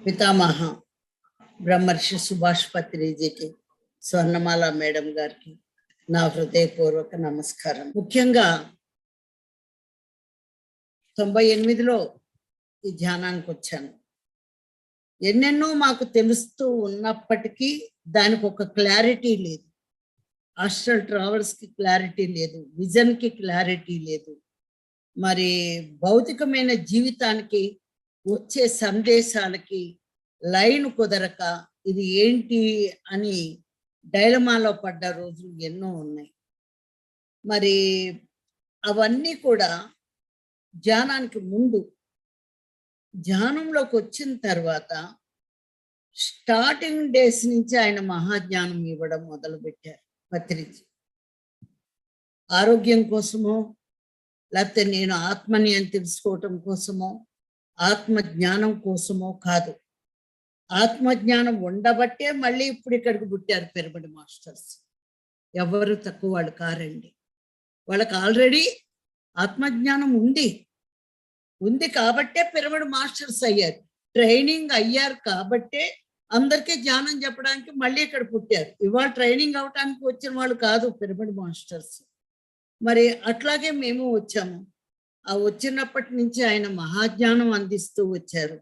పితామహ బ్రహ్మర్షి సుభాష్ పత్రిజీకి, స్వర్ణమాల మేడం గారికి నా హృదయపూర్వక నమస్కారం. ముఖ్యంగా 98లో ఈ ధ్యానానికి వచ్చాను. ఎన్నెన్నో మాకు తెలుస్తూ ఉన్నప్పటికీ దానికి ఒక క్లారిటీ లేదు. ఆస్ట్రల్ ట్రావెల్స్కి క్లారిటీ లేదు, విజన్కి క్లారిటీ లేదు. మరి భౌతికమైన జీవితానికి వచ్చే సందేశాలకి లైన్ కుదరక ఇది ఏంటి అని డైలమాలో పడ్డ రోజులు ఎన్నో ఉన్నాయి. మరి అవన్నీ కూడా ధ్యానానికి ముందు, ధ్యానంలోకి వచ్చిన తర్వాత స్టార్టింగ్ డేస్ నుంచి ఆయన మహాజ్ఞానం ఇవ్వడం మొదలుపెట్టారు పత్రిజీ. ఆరోగ్యం కోసమో, లేకపోతే నేను ఆత్మని అని తెలుసుకోవటం కోసమో, ఆత్మజ్ఞానం కోసమో కాదు. ఆత్మజ్ఞానం ఉండబట్టే మళ్ళీ ఇప్పుడు ఇక్కడికి పుట్టారు పిరమిడ్ మాస్టర్స్. ఎవరు తక్కువ వాళ్ళు కారండి. వాళ్ళకి ఆల్రెడీ ఆత్మజ్ఞానం ఉంది కాబట్టే పిరమిడ్ మాస్టర్స్ అయ్యారు. ట్రైనింగ్ అయ్యారు కాబట్టే అందరికీ జ్ఞానం చెప్పడానికి మళ్ళీ ఇక్కడ పుట్టారు. ఇవాళ ట్రైనింగ్ అవటానికి వచ్చిన వాళ్ళు కాదు పిరమిడ్ మాస్టర్స్. మరి అట్లాగే మేము వచ్చాము. ఆ వచ్చినప్పటి నుంచి ఆయన మహాజ్ఞానం అందిస్తూ వచ్చారు.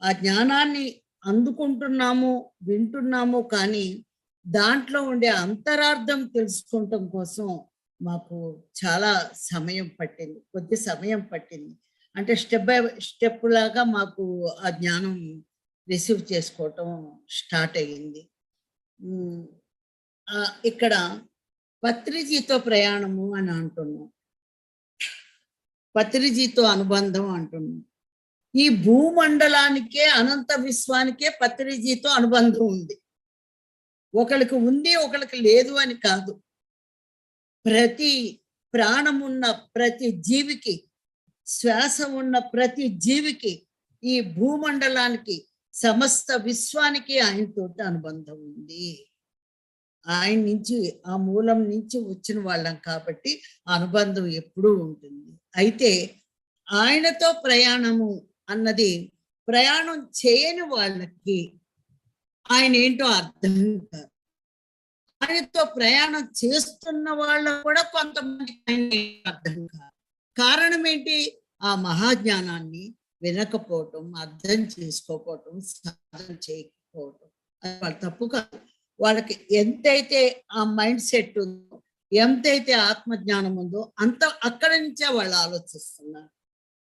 ఆ జ్ఞానాన్ని అందుకుంటున్నాము, వింటున్నాము, కానీ దాంట్లో ఉండే అంతరార్థం తెలుసుకోవటం కోసం మాకు చాలా సమయం పట్టింది, కొద్ది సమయం పట్టింది. అంటే స్టెప్ బై స్టెప్ లాగా మాకు ఆ జ్ఞానం రిసీవ్ చేసుకోవటం స్టార్ట్ అయ్యింది. ఇక్కడ పత్రిజీతో ప్రయాణము అని అంటున్నాం, పత్రిజీతో అనుబంధం అంటున్నాం. ఈ భూమండలానికే, అనంత విశ్వానికే పత్రిజీతో అనుబంధం ఉంది. ఒకరికి ఉంది, ఒకరికి లేదు అని కాదు. ప్రతి ప్రాణమున్న ప్రతి జీవికి, శ్వాస ఉన్న ప్రతి జీవికి, ఈ భూమండలానికి, సమస్త విశ్వానికి ఆయనతో అనుబంధం ఉంది. ఆయన నుంచి, ఆ మూలం నుంచి వచ్చిన వాళ్ళం కాబట్టి అనుబంధం ఎప్పుడూ ఉంటుంది. అయితే ఆయనతో ప్రయాణము అన్నది ప్రయాణం చేయని వాళ్ళకి ఆయన ఏంటో అర్థం కాదు. ఆయనతో ప్రయాణం చేస్తున్న వాళ్ళకు కూడా కొంతమందికి ఆయన అర్థం కాదు. కారణం ఏంటి? ఆ మహాజ్ఞానాన్ని వినకపోవటం, అర్థం చేసుకోకపోవటం, సాధన చేయకపోవటం. అది వాళ్ళ తప్పు కాదు. వాళ్ళకి ఎంతైతే ఆ మైండ్ సెట్ ఉందో, ఎంతైతే ఆత్మజ్ఞానం ఉందో అంత అక్కడి నుంచే వాళ్ళు ఆలోచిస్తున్నారు.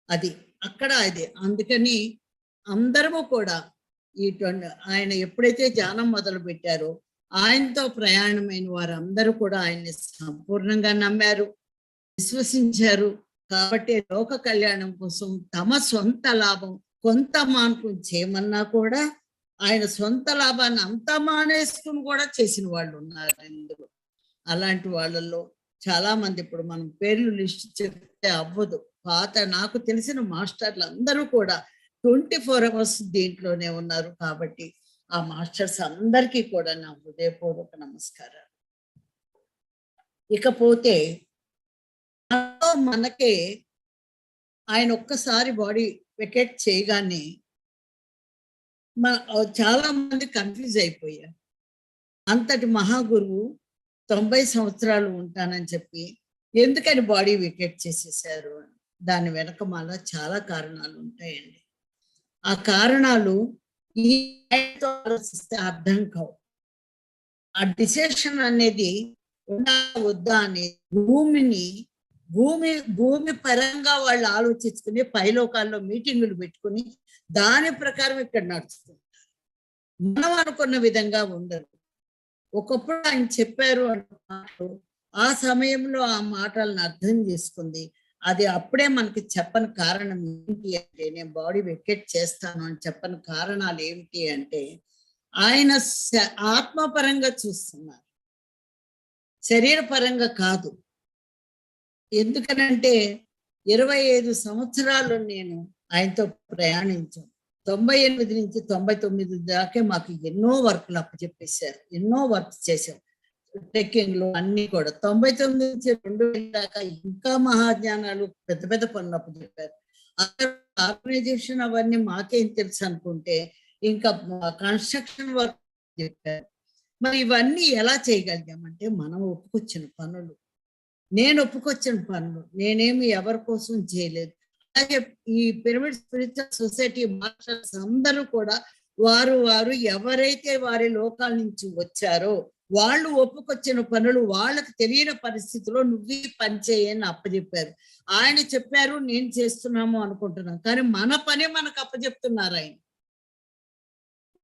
అది అక్కడ అది. అందుకని అందరము కూడా ఆయన ఎప్పుడైతే ధ్యానం మొదలు పెట్టారో ఆయనతో ప్రయాణమైన వారందరూ కూడా ఆయన్ని సంపూర్ణంగా నమ్మారు, విశ్వసించారు. కాబట్టి లోక కళ్యాణం కోసం తమ సొంత లాభం కొంత మానుకుని చేయమన్నా కూడా ఆయన సొంత లాభాన్ని అంతా మానేసుకుని కూడా చేసిన వాళ్ళు ఉన్నారు ఇందులో. అలాంటి వాళ్ళల్లో చాలా మంది, ఇప్పుడు మనం పేర్లు లిస్ట్ చెప్తే అవ్వదు. పాత నాకు తెలిసిన మాస్టర్లు అందరూ కూడా 24 hours దీంట్లోనే ఉన్నారు. కాబట్టి ఆ మాస్టర్స్ అందరికీ కూడా నా హృదయపూర్వక నమస్కారాలు. ఇకపోతే మనకే ఆయన ఒక్కసారి బాడీ వెకేట్ చేయగానే చాలా మంది కన్ఫ్యూజ్ అయిపోయారు. అంతటి మహాగురువు 90 సంవత్సరాలు ఉంటానని చెప్పి ఎందుకని బాడీ వెకేట్ చేసేసారు? దాని వెనక మళ్ళా చాలా కారణాలు ఉంటాయండి. ఆ కారణాలు ఈ ఆలోచిస్తే అర్థం కావు. ఆ డిసిషన్ అనేది వద్దా అనేది భూమి పరంగా వాళ్ళు ఆలోచించుకుని పైలోకాల్లో మీటింగులు పెట్టుకుని దాని ప్రకారం ఇక్కడ నడుస్తుంటారు. మనం అనుకున్న విధంగా ఉండరు. ఒకప్పుడు ఆయన చెప్పారు అంటున్నారు, ఆ సమయంలో ఆ మాటలను అర్థం చేసుకుంది. అది అప్పుడే మనకి చెప్పని కారణం ఏంటి అంటే, నేను బాడీ వెకేట్ చేస్తాను అని చెప్పని కారణాలు ఏమిటి అంటే, ఆయన ఆత్మపరంగా చూస్తున్నారు, శరీరపరంగా కాదు. ఎందుకనంటే 25 సంవత్సరాలు నేను ఆయనతో ప్రయాణించాను. 98 నుంచి 99 దాకా మాకు ఎన్నో వర్క్లు అప్పచెప్పేశారు, ఎన్నో వర్క్ చేశాం, ట్రెక్కింగ్లు అన్ని కూడా. 99 నుంచి 2000 దాకా ఇంకా మహాజ్ఞానాలు, పెద్ద పనులు అప్పచెప్పారు. ఆర్గనైజేషన్ అవన్నీ మాకేం తెలుసు అనుకుంటే ఇంకా కన్స్ట్రక్షన్ వర్క్ చెప్పారు. మరి ఇవన్నీ ఎలా చేయగలిగామంటే మనం ఒప్పుకొచ్చిన పనులు, నేను ఒప్పుకొచ్చిన పనులు, నేనేమి ఎవరి కోసం చేయలేదు. అలాగే ఈ పిరమిడ్ స్పిరిచువల్ సొసైటీ మాస్టర్స్ అందరూ కూడా వారు ఎవరైతే వారి లోకాల నుంచి వచ్చారో వాళ్ళు ఒప్పుకొచ్చిన పనులు వాళ్ళకి తెలియని పరిస్థితిలో నువ్వు ఈ పని చేయని అప్పచెప్పారు. ఆయన చెప్పారు, నేను చేస్తున్నాము అనుకుంటున్నాను, కానీ మన పని మనకు అప్పచెప్తున్నారు ఆయన.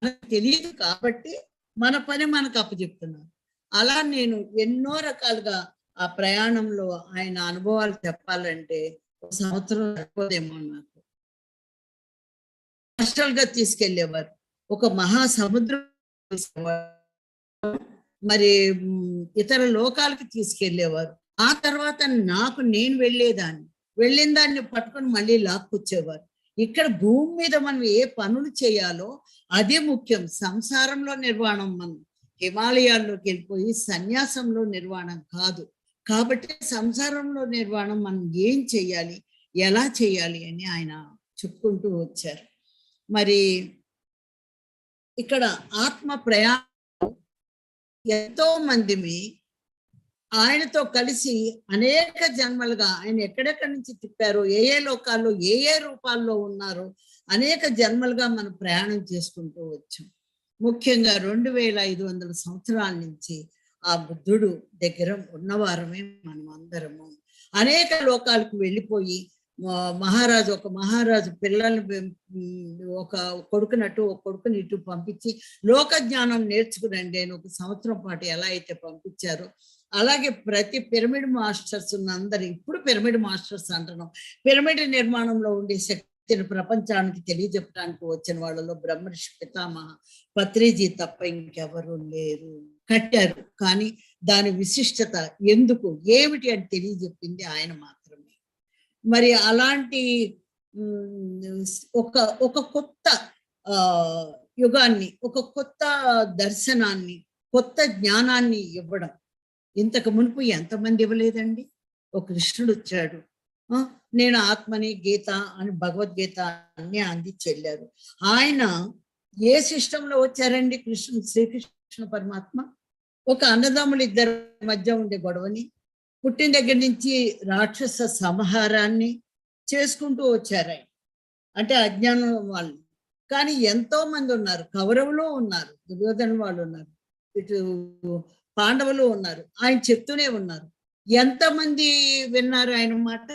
మనకు తెలియదు కాబట్టి మన పని మనకు అప్పచెప్తున్నారు. అలా నేను ఎన్నో రకాలుగా ఆ ప్రయాణంలో ఆయన అనుభవాలు చెప్పాలంటే ఒక సంవత్సరం సరిపోదేమో నాకు. హాస్టల్గా తీసుకెళ్లేవారు, ఒక మహాసముద్రం, మరి ఇతర లోకాలకి తీసుకెళ్లేవారు. ఆ తర్వాత నేను వెళ్ళిన దాన్ని పట్టుకొని మళ్ళీ లాక్కొచ్చేవారు. ఇక్కడ భూమి మీద మనం ఏ పనులు చేయాలో అదే ముఖ్యం. సంసారంలో నిర్వాణం, మనం హిమాలయాల్లోకి వెళ్ళిపోయి సన్యాసంలో నిర్వాణం కాదు. కాబట్టి సంసారంలో నిర్వాణం మనం ఏం చేయాలి, ఎలా చేయాలి అని ఆయన చెప్పుకుంటూ వచ్చారు. మరి ఇక్కడ ఆత్మ ప్రయాణం ఎంతో మందిని ఆయనతో కలిసి అనేక జన్మలుగా ఆయన ఎక్కడెక్కడి నుంచి తిప్పారో, ఏ లోకాల్లో ఏ రూపాల్లో ఉన్నారో అనేక జన్మలుగా మనం ప్రయాణం చేసుకుంటూ వచ్చాం. ముఖ్యంగా 2500 సంవత్సరాల నుంచి ఆ బుద్ధుడు దగ్గర ఉన్నవారమే మనం అందరము. అనేక లోకాలకు వెళ్ళిపోయి ఒక మహారాజు పిల్లల్ని ఒక కొడుకునట్టు ఒక కొడుకుని ఇటు పంపించి లోక జ్ఞానం నేర్చుకునండి అని ఒక సంవత్సరం పాటు ఎలా అయితే పంపించారో, అలాగే ప్రతి పిరమిడ్ మాస్టర్స్ అందరు, ఇప్పుడు పిరమిడ్ మాస్టర్స్ అంటున్నాం, పిరమిడ్ నిర్మాణంలో ఉండే శక్తిని ప్రపంచానికి తెలియజెప్పడానికి వచ్చిన వాళ్ళలో బ్రహ్మర్షి పితామహ పత్రిజీ తప్ప ఇంకెవరు లేరు. కట్టారు, కానీ దాని విశిష్టత ఎందుకు ఏమిటి అని తెలియజెప్పింది ఆయన మాత్రమే. మరి అలాంటి ఒక కొత్త యుగాన్ని, ఒక కొత్త దర్శనాన్ని, కొత్త జ్ఞానాన్ని ఇవ్వడం ఇంతకు మునుపు ఎంతమంది ఇవ్వలేదండి. ఒక కృష్ణుడు వచ్చాడు, నేను ఆత్మని, గీత అని భగవద్గీత అన్ని అందించి వెళ్ళారు. ఆయన ఏ సిస్టంలో వచ్చారండి? శ్రీకృష్ణ పరమాత్మ ఒక అన్నదమ్ములు ఇద్దరి మధ్య ఉండే గొడవని, పుట్టిన దగ్గర నుంచి రాక్షస సంహారాన్ని చేసుకుంటూ వచ్చారు ఆయన. అంటే అజ్ఞానం వాళ్ళు. కానీ ఎంతో మంది ఉన్నారు, కౌరవులు ఉన్నారు, దుర్యోధన వాళ్ళు ఉన్నారు, ఇటు పాండవులు ఉన్నారు. ఆయన చెప్తూనే ఉన్నారు. ఎంతమంది విన్నారు ఆయన మాట?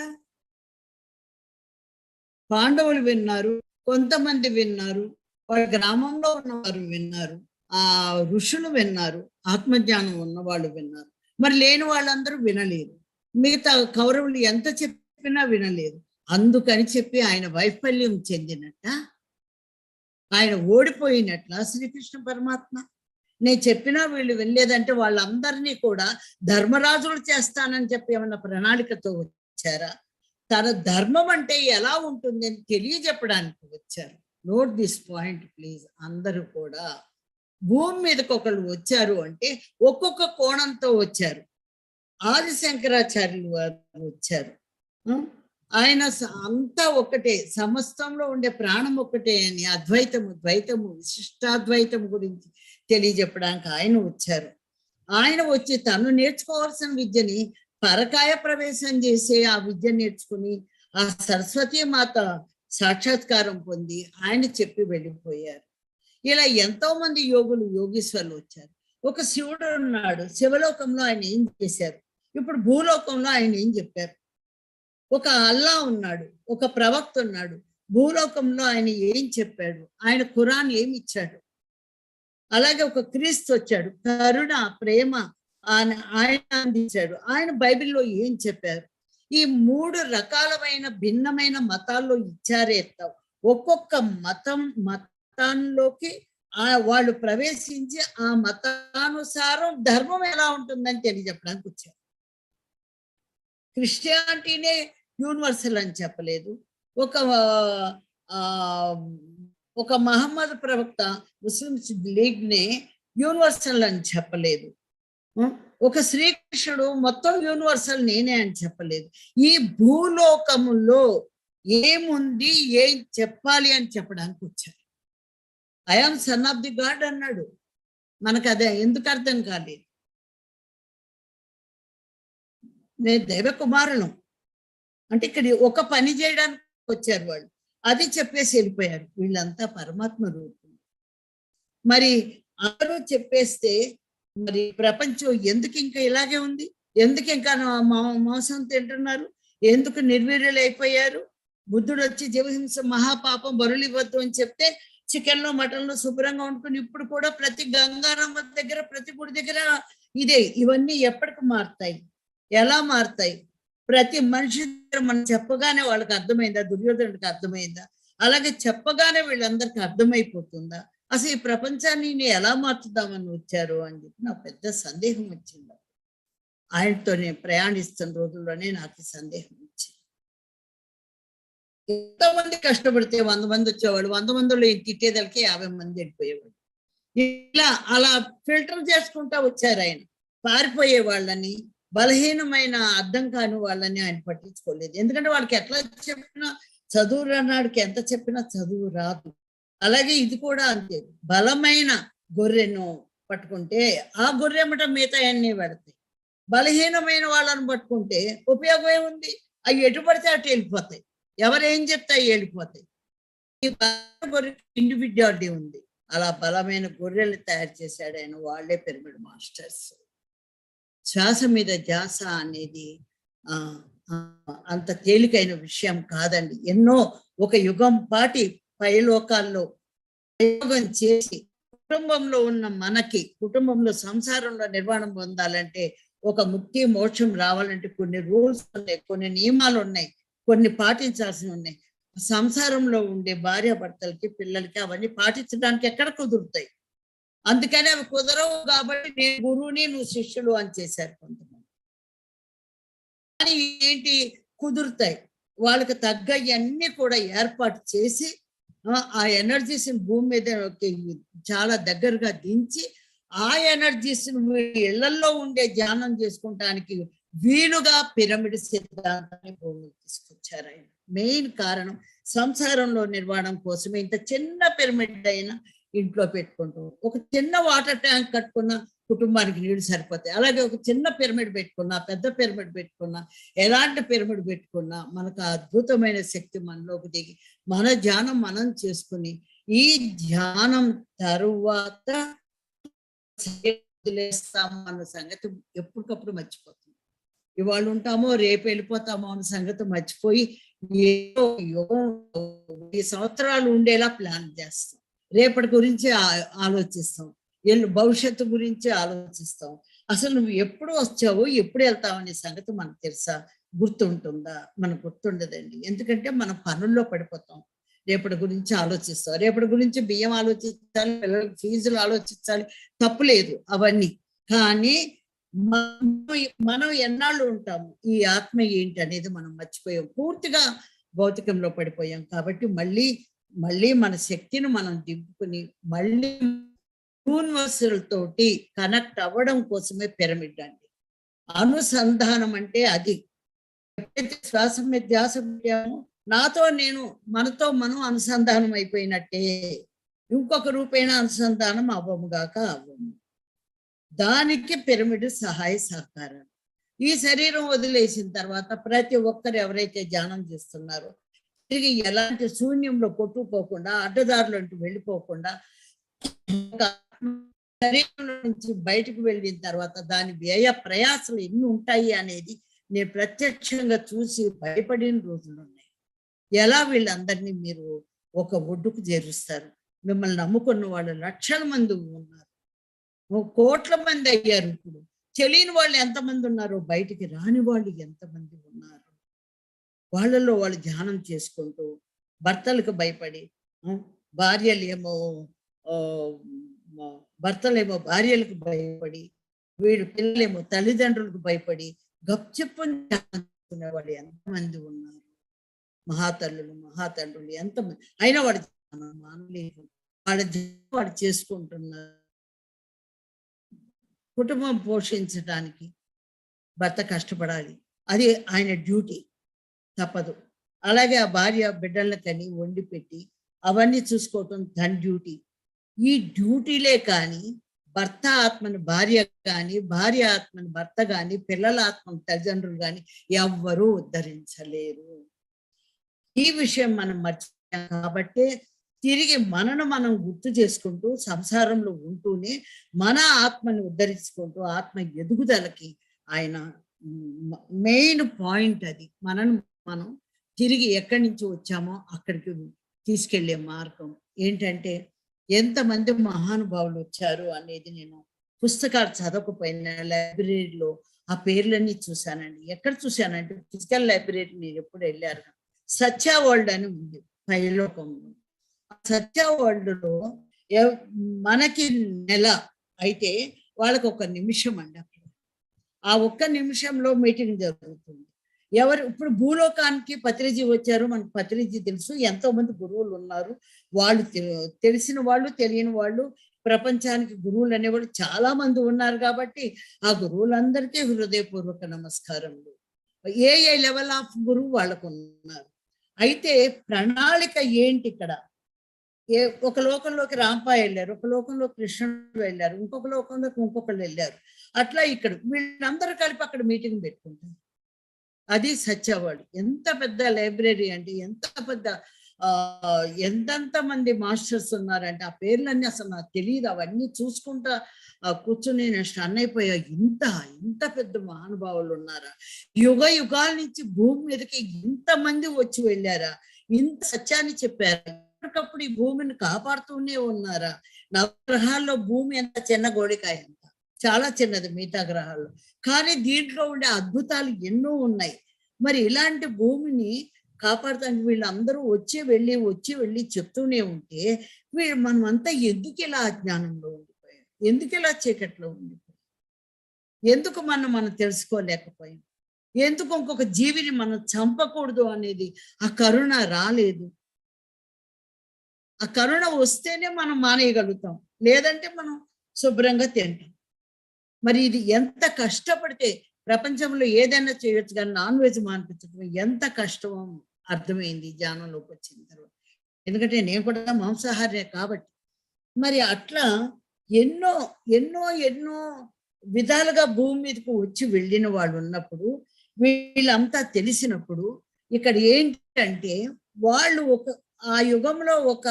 పాండవులు విన్నారు, కొంతమంది విన్నారు, వాళ్ళ గ్రామంలో ఉన్నవారు విన్నారు, ఆ ఋషులు విన్నారు, ఆత్మజ్ఞానం ఉన్న వాళ్ళు విన్నారు. మరి లేని వాళ్ళందరూ వినలేరు. మిగతా కౌరవులు ఎంత చెప్పినా వినలేరు. అందుకని చెప్పి ఆయన వైఫల్యం చెందినట్ట, ఆయన ఓడిపోయినట్ల శ్రీకృష్ణ పరమాత్మ. నేను చెప్పినా వీళ్ళు వినలేదంటే వాళ్ళందరినీ కూడా ధర్మరాజులు చేస్తానని చెప్పి ఏమన్నా ప్రణాళికతో వచ్చారా? తన ధర్మం అంటే ఎలా ఉంటుంది అని తెలియజెప్పడానికి వచ్చారు. Note this point please. అందరూ కూడా భూమి మీదకి ఒకళ్ళు వచ్చారు అంటే ఒక్కొక్క కోణంతో వచ్చారు. ఆది శంకరాచార్యులు వారు వచ్చారు. ఆయన అంతా ఒకటే, సమస్తంలో ఉండే ప్రాణం ఒకటే అని అద్వైతము, ద్వైతము, విశిష్టాద్వైతము గురించి తెలియజెప్పడానికి ఆయన వచ్చారు. ఆయన వచ్చి తను నేర్చుకోవాల్సిన విద్యని పరకాయ ప్రవేశం చేసే ఆ విద్య నేర్చుకుని ఆ సరస్వతీ మాత సాక్షాత్కారం పొంది ఆయన చెప్పి వెళ్ళిపోయారు. ఇలా ఎంతో మంది యోగులు, యోగీశ్వర్లు వచ్చారు. ఒక శివుడు ఉన్నాడు, శివలోకంలో ఆయన ఏం చేశారు, ఇప్పుడు భూలోకంలో ఆయన ఏం చెప్పారు. ఒక అల్లా ఉన్నాడు, ఒక ప్రవక్త ఉన్నాడు, భూలోకంలో ఆయన ఏం చెప్పాడు, ఆయన ఖురాన్ ఏమి ఇచ్చాడు. అలాగే ఒక క్రీస్తు వచ్చాడు, కరుణ, ప్రేమ ఆయన అందించాడు. ఆయన బైబిల్లో ఏం చెప్పారు. ఈ 3 రకాలమైన భిన్నమైన మతాల్లో ఇచ్చారే ఒక్కొక్క మతంలోకి వాళ్ళు ప్రవేశించి ఆ మతానుసారం ధర్మం ఎలా ఉంటుందని తెలియజెప్పడానికి వచ్చారు. క్రిస్టియానిటీనే యూనివర్సల్ అని చెప్పలేదు. ఒక మహమ్మద్ ప్రవక్త ముస్లిమ్స్ లీగ్ నే యూనివర్సల్ అని చెప్పలేదు. ఒక శ్రీకృష్ణుడు మొత్తం యూనివర్సల్ నేనే అని చెప్పలేదు. ఈ భూలోకములో ఏముంది, ఏం చెప్పాలి అని చెప్పడానికి వచ్చారు. I am son of the God అన్నాడు. మనకు అదే ఎందుకు అర్థం కాలేదు? నేను దైవ కుమారును అంటే ఇక్కడ ఒక పని చేయడానికి వచ్చారు వాళ్ళు, అది చెప్పేసి వెళ్ళిపోయారు. వీళ్ళంతా పరమాత్మ రూపం. మరి అందరూ చెప్పేస్తే మరి ప్రపంచం ఎందుకు ఇంకా ఇలాగే ఉంది? ఎందుకు ఇంకా మాంసం తింటున్నారు? ఎందుకు నిర్వీర్యులు అయిపోయారు? బుద్ధుడు వచ్చి జీవహింస మహాపాపం బరులివ్వద్దు అని చెప్తే చికెన్లో మటన్లో శుభ్రంగా వండుకుని ఇప్పుడు కూడా ప్రతి గంగారమ్మ దగ్గర ప్రతి గుడి దగ్గర ఇదే. ఇవన్నీ ఎప్పటికి మారుతాయి? ఎలా మారుతాయి? ప్రతి మనిషి దగ్గర మనం చెప్పగానే వాళ్ళకి అర్థమైందా? దుర్యోధనుడికి అర్థమైందా? అలాగే చెప్పగానే వీళ్ళందరికీ అర్థమైపోతుందా? అసలు ఈ ప్రపంచాన్ని నేను ఎలా మార్చుదామని వచ్చారు అని చెప్పి నాకు పెద్ద సందేహం వచ్చింది. ఆయనతో నేను ప్రయాణిస్తున్న రోజుల్లోనే నాకు సందేహం వచ్చింది. ఎంతమంది కష్టపడితే 100 మంది వచ్చేవాళ్ళు, 100 మందిలో తిట్టేదలకి 50 మంది వెళ్ళిపోయేవాళ్ళు. ఇలా అలా ఫిల్టర్ చేసుకుంటా వచ్చారు ఆయన. పారిపోయే వాళ్ళని, బలహీనమైన అర్థం కాని వాళ్ళని ఆయన పట్టించుకోలేదు. ఎందుకంటే వాళ్ళకి ఎట్లా చెప్పినా చదువు రానాడికి ఎంత చెప్పినా చదువు రాదు. అలాగే ఇది కూడా అంతే. బలమైన గొర్రెను పట్టుకుంటే ఆ గొర్రె మట మిగతా అన్ని పెడతాయి. బలహీనమైన వాళ్ళని పట్టుకుంటే ఉపయోగం ఏముంది? అవి ఎటు పడితే అటు వెళ్ళిపోతాయి. ఎవరేం చెప్తే అవి వెళ్ళిపోతాయి. ఈ గొర్రెకి ఇండివిడ్యువాలిటీ ఉంది. అలా బలమైన గొర్రెలు తయారు చేశాడు ఆయన. వాళ్ళే పిరమిడ్ మాస్టర్స్. శ్వాస మీద ధ్యాస అనేది అంత తేలికైన విషయం కాదండి. ఎన్నో ఒక యుగం పాటి పైలోకాల్లో ప్రయోగం చేసి కుటుంబంలో ఉన్న మనకి, కుటుంబంలో సంసారంలో నిర్మాణం పొందాలంటే, ఒక ముక్తి మోక్షం రావాలంటే కొన్ని రూల్స్ ఉన్నాయి, కొన్ని నియమాలు ఉన్నాయి, కొన్ని పాటించాల్సి ఉన్నాయి. సంసారంలో ఉండే భార్యాభర్తలకి, పిల్లలకి అవన్నీ పాటించడానికి ఎక్కడ కుదురుతాయి? అందుకని అవి కుదరవు కాబట్టి నేను గురువుని, నువ్వు శిష్యుడు అని చేశారు కొంతమంది. కానీ ఏంటి కుదురుతాయి? వాళ్ళకి తగ్గవన్నీ కూడా ఏర్పాటు చేసి ఆ ఎనర్జీస్ భూమి మీద చాలా దగ్గరగా దించి ఆ ఎనర్జీస్ ఇళ్లలో ఉండే ధ్యానం చేసుకుంటానికి వీలుగా పిరమిడ్ సిద్ధాంతాన్ని భూమికి తీసుకొచ్చారు ఆయన. మెయిన్ కారణం సంసారంలో నిర్మాణం కోసమే. ఇంత చిన్న పిరమిడ్ అయినా ఇంట్లో పెట్టుకుంటాం. ఒక చిన్న వాటర్ ట్యాంక్ కట్టుకున్న కుటుంబానికి నీళ్లు సరిపోతాయి. అలాగే ఒక చిన్న పిరమిడ్ పెట్టుకున్నా, పెద్ద పిరమిడ్ పెట్టుకున్నా, ఎలాంటి పిరమిడ్ పెట్టుకున్నా మనకు అద్భుతమైన శక్తి మనలోకి దిగి మన ధ్యానం మనం చేసుకుని ఈ ధ్యానం తరువాత వదిలేస్తాము అన్న సంగతి ఎప్పటికప్పుడు మర్చిపోతుంది. ఇవాళ ఉంటామో రేపు వెళ్ళిపోతామో అన్న సంగతి మర్చిపోయి ఏదో యుగం 10 సంవత్సరాలు ఉండేలా ప్లాన్ చేస్తాం. రేపటి గురించి ఆలోచిస్తాం, భవిష్యత్తు గురించి ఆలోచిస్తాం. అసలు నువ్వు ఎప్పుడు వచ్చావు, ఎప్పుడు వెళ్తావు అనే సంగతి మనకు తెలుసా? గుర్తుంటుందా? మనకు గుర్తుండదండి. ఎందుకంటే మన పనుల్లో పడిపోతాం. రేపటి గురించి ఆలోచిస్తాం, రేపటి గురించి బియ్యం ఆలోచించాలి, పిల్లలకి ఫీజులు ఆలోచించాలి, తప్పులేదు అవన్నీ. కానీ మనం ఎన్నాళ్ళు ఉంటాము? ఈ ఆత్మ ఏంటి అనేది మనం మర్చిపోయాం. పూర్తిగా భౌతికంలో పడిపోయాం. కాబట్టి మళ్ళీ మన శక్తిని మనం దింపుకుని మళ్ళీ యూనివర్సల్తోటి కనెక్ట్ అవ్వడం కోసమే పిరమిడ్ అండి. అనుసంధానం అంటే అది. ఎప్పుడైతే శ్వాస మీద ధ్యాస పెట్టామో నాతో నేను, మనతో మనం అనుసంధానం అయిపోయినట్టే. ఇంకొక రూపేణ అనుసంధానం అవ్వముగాక అవ్వము. దానికి పిరమిడ్ సహాయ సహకారం. ఈ శరీరం వదిలేసిన తర్వాత ప్రతి ఒక్కరు ఎవరైతే ధ్యానం చేస్తున్నారో తిరిగి ఎలాంటి శూన్యంలో కొట్టుకోకుండా, అడ్డదారులు అంటూ వెళ్ళిపోకుండా, శరీరం నుంచి బయటకు వెళ్ళిన తర్వాత దాని వ్యయ ప్రయాసలు ఎన్ని ఉంటాయి అనేది నేను ప్రత్యక్షంగా చూసి భయపడిన రోజులు ఉన్నాయి. ఎలా వీళ్ళందరినీ మీరు ఒక ఒడ్డుకు చేరుస్తారు? మిమ్మల్ని నమ్ముకున్న వాళ్ళు లక్షల మంది ఉన్నారు, కోట్ల మంది అయ్యారు. ఇప్పుడు తెలియని వాళ్ళు ఎంతమంది ఉన్నారో, బయటికి రాని వాళ్ళు ఎంతమంది ఉన్నారు. వాళ్ళలో వాళ్ళు ధ్యానం చేసుకుంటూ భర్తలకు భయపడి, భార్యలేమో భార్యలకు భయపడి, వీడు పిల్లలేమో తల్లిదండ్రులకు భయపడి గప్చెప్పుని చేసుకునే వాళ్ళు ఎంతమంది ఉన్నారు. మహాతల్లులు మహాతండ్రులు ఎంతమంది అయినా వాడు మానలేదు. వాడు చేసుకుంటున్నారు. కుటుంబం పోషించడానికి భర్త కష్టపడాలి, అది ఆయన డ్యూటీ, తప్పదు. అలాగే ఆ భార్య బిడ్డలకని వండి పెట్టి అవన్నీ చూసుకోవటం తన డ్యూటీ. ఈ డ్యూటీలే కానీ భర్త ఆత్మని భార్య కానీ, భార్య ఆత్మని భర్త కానీ, పిల్లల ఆత్మని తల్లిదండ్రులు కానీ ఎవ్వరూ ఉద్ధరించలేరు. ఈ విషయం మనం మర్చిపోయాం కాబట్టి తిరిగి మనను మనం గుర్తు చేసుకుంటూ సంసారంలో ఉంటూనే మన ఆత్మని ఉద్ధరించుకుంటూ ఆత్మ ఎదుగుదలకి ఆయన మెయిన్ పాయింట్ అది. మనం తిరిగి ఎక్కడి నుంచి వచ్చామో అక్కడికి తీసుకెళ్లే మార్గం ఏంటంటే ఎంతమంది మహానుభావులు వచ్చారు అనేది నేను పుస్తకాలు చదవకపోయినా లైబ్రరీలో ఆ పేర్లన్నీ చూశానండి. ఎక్కడ చూశానంటే ఫిజికల్ లైబ్రరీ నేను ఎప్పుడు వెళ్ళారు, సత్య వరల్డ్ అని ఉంది పైలోకంలో. సత్య వరల్డ్ లో మనకి నెల అయితే వాళ్ళకి ఒక నిమిషం అండి. అక్కడ ఆ ఒక్క నిమిషంలో మీటింగ్ జరుగుతుంది. ఇప్పుడు భూలోకానికి పత్రిజీ వచ్చారు, మనకు పత్రిజీ తెలుసు, ఎంతో మంది గురువులు ఉన్నారు. వాళ్ళు తెలిసిన వాళ్ళు, తెలియని వాళ్ళు, ప్రపంచానికి గురువులు అనేవాళ్ళు చాలా మంది ఉన్నారు. కాబట్టి ఆ గురువులందరికీ హృదయపూర్వక నమస్కారములు. ఏ లెవెల్ ఆఫ్ గురువు వాళ్ళకు ఉన్నారు. అయితే ప్రణాళిక ఏంటి ఇక్కడ? ఒక లోకంలోకి రాంపాయ వెళ్ళారు, ఒక లోకంలో కృష్ణుడు వెళ్ళారు, ఇంకొక లోకంలోకి ఇంకొకళ్ళు వెళ్ళారు. అట్లా ఇక్కడ వీళ్ళందరూ కలిపి అక్కడ మీటింగ్ పెట్టుకుంటారు. అది సత్యవాడు. ఎంత పెద్ద లైబ్రరీ అంటే ఎంత పెద్ద ఎంతెంత మంది మాస్టర్స్ ఉన్నారంటే ఆ పేర్లన్నీ అసలు నాకు తెలియదు. అవన్నీ చూసుకుంటా కూర్చుని నేను స్టన్ అయిపోయా. ఇంత పెద్ద మహానుభావులు ఉన్నారా? యుగ యుగాల నుంచి భూమి మీదకి ఇంతమంది వచ్చి వెళ్ళారా? ఇంత సత్యాన్ని చెప్పారా? ఎప్పటికప్పుడు ఈ భూమిని కాపాడుతూనే ఉన్నారా? నవగ్రహాల్లో భూమి ఎంత చిన్న గోడికాయ అంత, చాలా చిన్నది మిగతా గ్రహాల్లో. కానీ దీంట్లో ఉండే అద్భుతాలు ఎన్నో ఉన్నాయి. మరి ఇలాంటి భూమిని కాపాడుతానికి వీళ్ళందరూ వచ్చి వెళ్ళి చెప్తూనే ఉంటే మనమంతా ఎందుకు ఇలా అజ్ఞానంలో ఉండిపోయాం? ఎందుకు ఇలా చీకట్లో ఉండిపోయాం? ఎందుకు మనం తెలుసుకోలేకపోయాం? ఎందుకు ఇంకొక జీవిని మనం చంపకూడదు అనేది ఆ కరుణ రాలేదు. ఆ కరుణ వస్తేనే మనం మానేయగలుగుతాం, లేదంటే మనం శుభ్రంగా తింటాం. మరి ఇది ఎంత కష్టపడితే ప్రపంచంలో ఏదైనా చేయొచ్చు, కానీ నాన్ వెజ్ మానిపించడం ఎంత కష్టమో అర్థమైంది జ్ఞానంలోకి వచ్చిన తర్వాత. ఎందుకంటే నేను కూడా మాంసాహారే కాబట్టి. మరి అట్లా ఎన్నో ఎన్నో ఎన్నో విధాలుగా భూమి మీదకు వచ్చి వెళ్ళిన వాళ్ళు ఉన్నప్పుడు, వీళ్ళంతా తెలిసినప్పుడు ఇక్కడ ఏంటంటే వాళ్ళు ఆ యుగంలో ఒక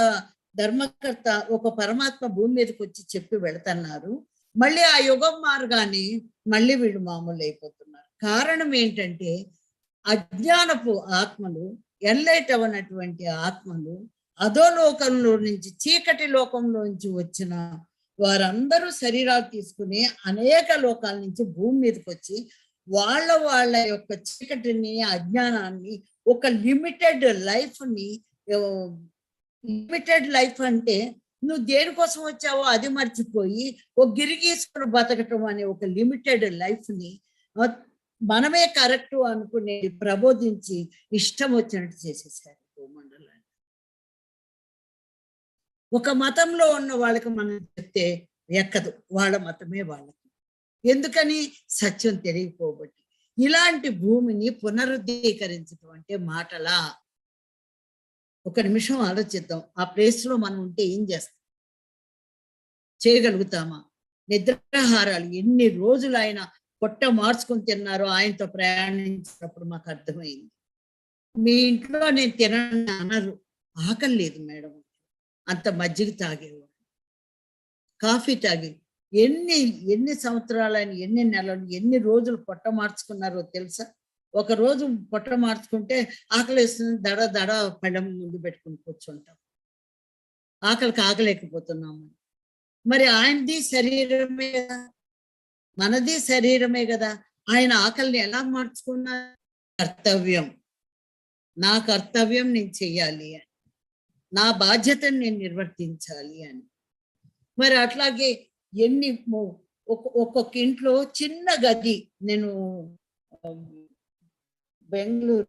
ధర్మకర్త, ఒక పరమాత్మ భూమి మీదకి వచ్చి చెప్పి వెళుతున్నారు. మళ్ళీ ఆ యుగం మార్గాన్ని మళ్ళీ వీళ్ళు మామూలు అయిపోతున్నారు. కారణం ఏంటంటే అజ్ఞానపు ఆత్మలు, ఎన్లైట్ అవనటువంటి ఆత్మలు, అధోలోకంలో నుంచి, చీకటి లోకంలో నుంచి వచ్చిన వారందరూ శరీరాలు తీసుకుని అనేక లోకాల నుంచి భూమి మీదకి వచ్చి వాళ్ళ యొక్క చీకటిని, అజ్ఞానాన్ని, ఒక లిమిటెడ్ లైఫ్ అంటే నువ్వు దేనికోసం వచ్చావో అది మర్చిపోయి ఒక గిరిగీసుకుని బతకటం అనే ఒక లిమిటెడ్ లైఫ్ ని మనమే కరెక్ట్ అనుకునే ప్రబోధించి ఇష్టం వచ్చినట్టు చేసేసారు భూమండలాన్ని. ఒక మతంలో ఉన్న వాళ్ళకి మనం చెప్తే ఎక్కదు, వాళ్ళ మతమే వాళ్ళకి. ఎందుకని? సత్యం తెలియకపోబట్టి. ఇలాంటి భూమిని పునరుద్ధీకరించడం అంటే మాటలా? ఒక నిమిషం ఆలోచిద్దాం. ఆ ప్లేస్ లో మనం ఉంటే ఏం చేస్తాం? చేయగలుగుతామా? నిద్రాహారాలు ఎన్ని రోజులు ఆయన పొట్ట మార్చుకొని తిన్నారో ఆయనతో ప్రయాణించినప్పుడు మాకు అర్థమైంది. మీ ఇంట్లో నేను తినని అనరు, ఆకలి లేదు మేడం, అంత మజ్జిగ తాగేవాడు, కాఫీ తాగి ఎన్ని సంవత్సరాలని, ఎన్ని నెలలు, ఎన్ని రోజులు పొట్ట మార్చుకున్నారో తెలుసా? ఒక రోజు పొట్ట మార్చుకుంటే ఆకలి వేస్తుంది, దడ పళ్ళెం ముందు పెట్టుకుని కూర్చుంటాం, ఆకలికి ఆకలేకపోతున్నాము. మరి ఆయనది శరీరమే కదా, మనది శరీరమే కదా. ఆయన ఆకలిని ఎలా మార్చుకున్నారు? కర్తవ్యం, నా కర్తవ్యం నేను చెయ్యాలి అని, నా బాధ్యతను నేను నిర్వర్తించాలి అని. మరి అట్లాగే ఒక్కొక్క ఇంట్లో చిన్న గది, నేను బెంగళూరు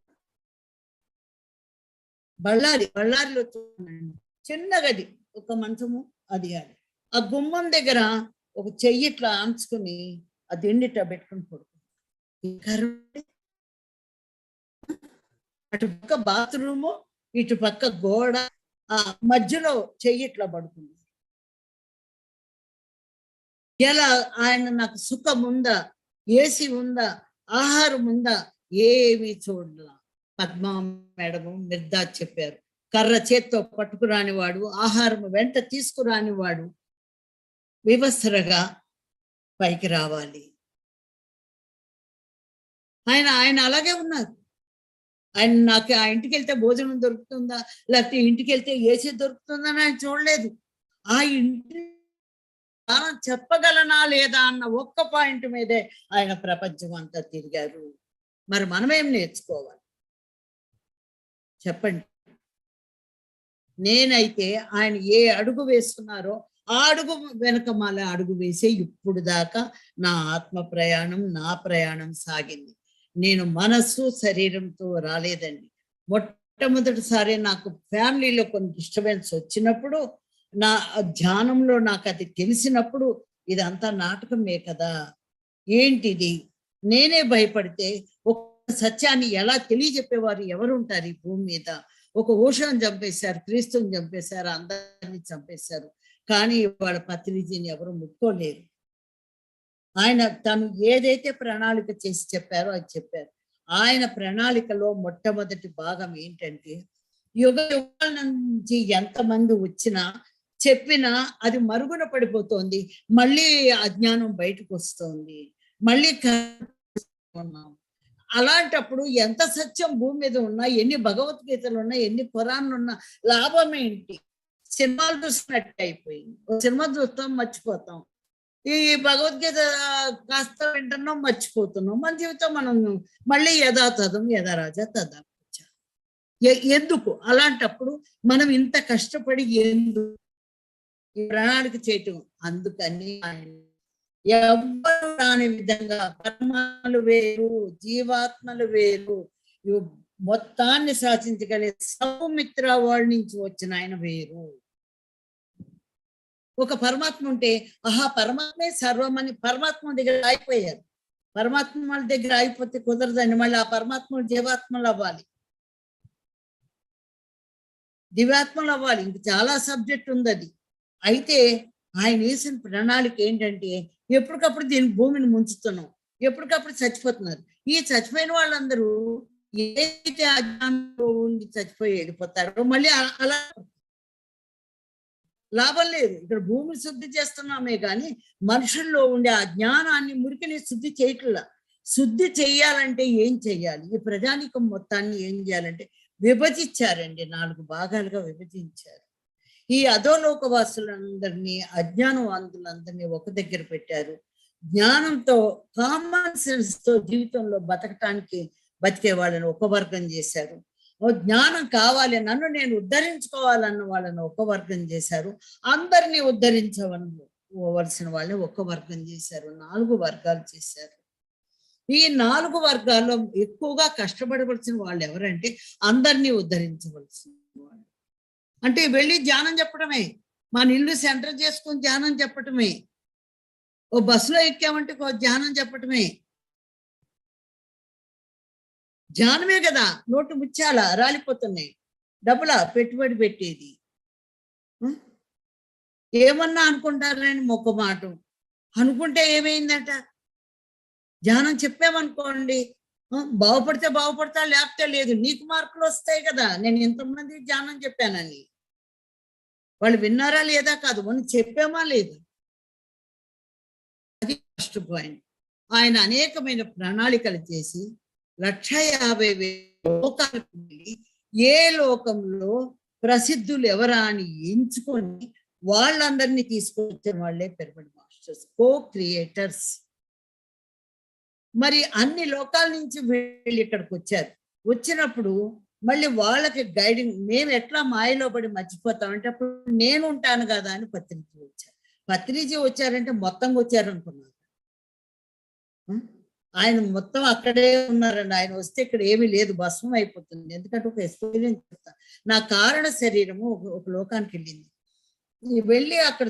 బళ్ళారిలో చూడండి, చిన్న గది, ఒక మంచము, అది ఆ గుమ్మం దగ్గర ఒక చెయ్యి ఇట్లా ఆంచుకుని ఆ దిండిట పెట్టుకుని పడుకుంది. అటు పక్క బాత్రూము, ఇటు పక్క గోడ, ఆ మధ్యలో చెయ్యి ఇట్లా పడుకుంది. ఎలా ఆయన నాకు సుఖం ఉందా, ఏసీ ఉందా, ఆహారం ఉందా, ఏమీ చూడాల. పద్మా మేడము మిర్దా చెప్పారు, కర్ర చేత్తో పట్టుకురానివాడు, ఆహారం వెంట తీసుకురానివాడు వివస్త్రగా పైకి రావాలి. ఆయన ఆయన అలాగే ఉన్నారు. ఆయన నాకు ఆ ఇంటికి వెళ్తే భోజనం దొరుకుతుందా, లేకపోతే ఇంటికి వెళ్తే ఏసీ దొరుకుతుందా అని ఆయన చూడలేదు. ఆ ఇంటి చెప్పగలనా లేదా అన్న ఒక్క పాయింట్ మీదే ఆయన ప్రపంచం అంతా తిరిగారు. మరి మనమేం నేర్చుకోవాలి చెప్పండి? నేనైతే ఆయన ఏ అడుగు వేస్తున్నారో ఆ అడుగు వెనక మళ్ళీ అడుగు వేసే ఇప్పుడు దాకా నా ఆత్మ ప్రయాణం, నా ప్రయాణం సాగింది. నేను మనస్సు శరీరంతో రాలేదండి. మొట్టమొదటిసారి నాకు ఫ్యామిలీలో కొన్ని డిస్టర్బెన్స్ వచ్చినప్పుడు, నా ధ్యానంలో నాకు అది తెలిసినప్పుడు, ఇదంతా నాటకమే కదా, ఏంటిది, నేనే భయపడితే ఒక సత్యాన్ని ఎలా తెలియజెప్పేవారు ఎవరు ఉంటారు ఈ భూమి మీద? ఒక ఓషోని చంపేశారు, క్రీస్తుని చంపేశారు, అందరినీ చంపేశారు, కానీ వాళ్ళ పత్రిజీని ఎవరు ముట్టుకోలేరు. ఆయన తను ఏదైతే ప్రణాళిక చేసి చెప్పారో అది చెప్పారు. ఆయన ప్రణాళికలో మొట్టమొదటి భాగం ఏంటంటే, యుగ యుగాల నుంచి ఎంతమంది వచ్చినా చెప్పినా అది మరుగున పడిపోతోంది, మళ్ళీ అజ్ఞానం బయటకు వస్తోంది, మళ్ళీ ఉన్నాం. అలాంటప్పుడు ఎంత సత్యం భూమి మీద ఉన్నా, ఎన్ని భగవద్గీతలు ఉన్నా, ఎన్ని పురాణాలు ఉన్నా లాభం ఏంటి? సినిమాలు చూసినట్టు అయిపోయింది. సినిమా చూస్తాం, మర్చిపోతాం. ఈ భగవద్గీత కాస్త వింటున్నాం, మర్చిపోతున్నాం. మన జీవితం మనం మళ్ళీ యథాతథం యథారాజా తథా ఎందుకు? అలాంటప్పుడు మనం ఇంత కష్టపడి ఎందుకు ఈ ప్రణాళిక చేయటం? అందుకని ఎవ్వరు రాని విధంగా పరమాత్మలు వేరు, జీవాత్మలు వేరు, మొత్తాన్ని శాసించగలిగే సౌమిత్ర వాళ్ళ నుంచి వచ్చిన ఆయన వేరు. ఒక పరమాత్మ ఉంటే ఆహా పరమాత్మే సర్వమని పరమాత్మ దగ్గర అయిపోయారు. పరమాత్మ వాళ్ళ దగ్గర అయిపోతే కుదరదండి, మళ్ళీ ఆ పరమాత్మ జీవాత్మలు అవ్వాలి, దివ్యాత్మలు అవ్వాలి. ఇంక చాలా సబ్జెక్ట్ ఉంది అది. అయితే ఆయన వేసిన ప్రణాళిక ఏంటంటే, ఎప్పటికప్పుడు దీని భూమిని ముంచుతున్నాం, ఎప్పటికప్పుడు చచ్చిపోతున్నారు. ఈ చచ్చిపోయిన వాళ్ళందరూ ఏదైతే అజ్ఞానంలో ఉండి చచ్చిపోయి వెళ్ళిపోతారో మళ్ళీ అలా లాభం లేదు. ఇక్కడ భూమిని శుద్ధి చేస్తున్నామే కానీ మనుషుల్లో ఉండే ఆ జ్ఞానాన్ని, మురికిని శుద్ధి చేయట్లా. శుద్ధి చెయ్యాలంటే ఏం చెయ్యాలి? ఈ ప్రజానికం మొత్తాన్ని ఏం చేయాలంటే విభజించారండి, 4 భాగాలుగా విభజించారు. ఈ అధోలోక వాసులందరినీ, అజ్ఞానవంతులందరినీ ఒక దగ్గర పెట్టారు. జ్ఞానంతో, కామన్ సెన్స్ తో జీవితంలో బతికే వాళ్ళని ఒక వర్గం చేశారు. జ్ఞానం కావాలి, నన్ను నేను ఉద్ధరించుకోవాలన్న వాళ్ళని ఒక వర్గం చేశారు. అందరినీ ఉద్ధరించవలసిన వాళ్ళని ఒక వర్గం చేశారు. 4 వర్గాలు చేశారు. ఈ 4 వర్గాల్లో ఎక్కువగా కష్టపడవలసిన వాళ్ళు ఎవరంటే అందరినీ ఉద్ధరించవలసిన వాళ్ళు. అంటే వెళ్ళి ధ్యానం చెప్పడమే, మన ఇల్లు సెంటర్ చేసుకొని ధ్యానం చెప్పటమే, ఓ బస్సులో ఎక్కామంటే ధ్యానం చెప్పటమే. ధ్యానమే కదా, నోటు ముత్యాల రాలిపోతున్నాయి, డబ్బులా పెట్టుబడి పెట్టేది. ఏమన్నా అనుకుంటారని మొక్క మాట అనుకుంటే ఏమైందట? ధ్యానం చెప్పామనుకోండి, బాగుపడితే బాగుపడతా, లేకపోతే లేదు. నీకు మార్కులు వస్తాయి కదా, నేను ఎంతమంది ధ్యానం చెప్పానని. వాళ్ళు విన్నారా లేదా కాదు, మనం చెప్పామా లేదా, అది ఫస్ట్ పాయింట్. ఆయన అనేకమైన ప్రణాళికలు చేసి 1,50,000 లోకాలకు వెళ్ళి ఏ లోకంలో ప్రసిద్ధులు ఎవరా అని ఎంచుకొని వాళ్ళందరినీ తీసుకొచ్చిన వాళ్ళే పిరమిడ్ మాస్టర్స్, కో క్రియేటర్స్. మరి అన్ని లోకాల నుంచి వీళ్ళు ఇక్కడికి వచ్చారు. వచ్చినప్పుడు మళ్ళీ వాళ్ళకి గైడింగ్, మేము ఎట్లా మాయలో పడి మర్చిపోతామంటే అప్పుడు నేను ఉంటాను కదా అని పత్రిజీ వచ్చారు. పత్రిజీ వచ్చారంటే మొత్తంగా వచ్చారు అనుకున్నారు. ఆయన మొత్తం అక్కడే ఉన్నారండి. ఆయన వస్తే ఇక్కడ ఏమీ లేదు, భస్మం అయిపోతుంది. ఎందుకంటే ఒక ఎక్స్పీరియన్స్ చెప్తా. నా కారణ శరీరము ఒక లోకానికి వెళ్ళింది. వెళ్ళి అక్కడ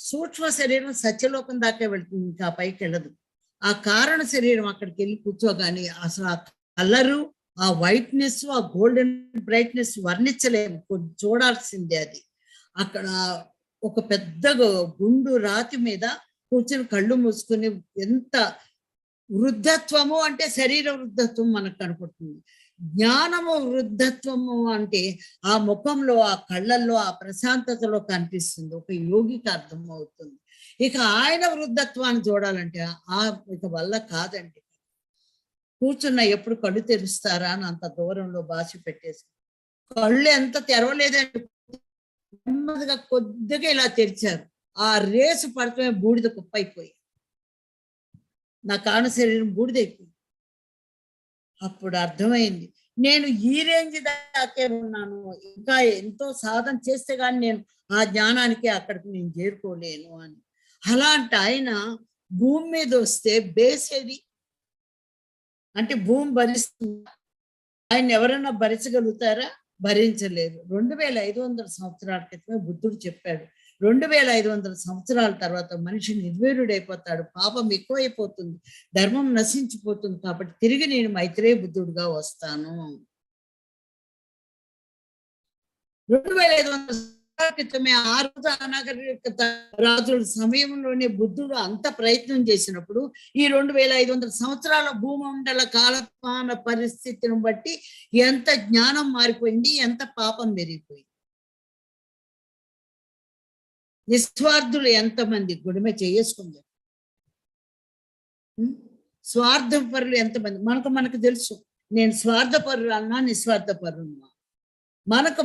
సూక్ష్మ శరీరం సత్యలోకం దాకా వెళ్తుంది, ఇంకా పైకి వెళ్ళదు. ఆ కారణ శరీరం అక్కడికి వెళ్ళి కూర్చోగాని అసలు ఆ కలరు, ఆ వైట్నెస్, ఆ గోల్డెన్ బ్రైట్నెస్ వర్ణించలేము, చూడాల్సిందే అది. అక్కడ ఒక పెద్ద గుండు రాతి మీద కూర్చుని కళ్ళు మూసుకుని ఎంత వృద్ధత్వము అంటే శరీర వృద్ధత్వం మనకు కనపడుతుంది. జ్ఞానము వృద్ధత్వము అంటే ఆ ముఖంలో, ఆ కళ్ళల్లో, ఆ ప్రశాంతతలో కనిపిస్తుంది. ఒక యోగికి అర్థం అవుతుంది. ఇక ఆయన వృద్ధత్వాన్ని చూడాలంటే ఇక వల్ల కాదండి. కూర్చున్న ఎప్పుడు కళ్ళు తెరుస్తారా అని అంత దూరంలో బాసి పెట్టేసి కళ్ళు ఎంత తెరవలేదండి, నెమ్మదిగా కొద్దిగా ఇలా తెరిచారు. ఆ రేసు పడటమే బూడిద కుప్పైపోయి నా కాణ శరీరం బూడిదైపోయింది. అప్పుడు అర్థమైంది నేను ఈ రేంజ్ దాకే ఉన్నాను, ఇంకా ఎంతో సాధన చేస్తే గాని నేను ఆ జ్ఞానానికి అక్కడికి నేను చేరుకోలేను అని. అలాంటి ఆయన భూమి మీద వస్తే బేసేది అంటే భూమి భరిస్తుంది, ఆయన ఎవరన్నా భరించగలుగుతారా? భరించలేరు. 2500 సంవత్సరాల క్రితమే బుద్ధుడు చెప్పాడు, 2500 సంవత్సరాల తర్వాత మనిషి నిర్వీర్యుడైపోతాడు, పాపం ఎక్కువైపోతుంది, ధర్మం నశించిపోతుంది, కాబట్టి తిరిగి నేను మైత్రేయ బుద్ధుడుగా వస్తాను. 2500 సంవత్సరాల క్రితమే ఆ రోజు అనాగరికత రాజుల సమయంలోనే బుద్ధుడు అంత ప్రయత్నం చేసినప్పుడు ఈ 2500 సంవత్సరాల భూమండల కాలపాన పరిస్థితిని బట్టి ఎంత జ్ఞానం మారిపోయింది, ఎంత పాపం పెరిగిపోయింది. నిస్వార్థులు ఎంతమంది గుడిమె చేసుకుంది, స్వార్థపరులు ఎంతమంది మనకు తెలుసు. నేను స్వార్థపరులు అన్నా, నిస్వార్థపరులు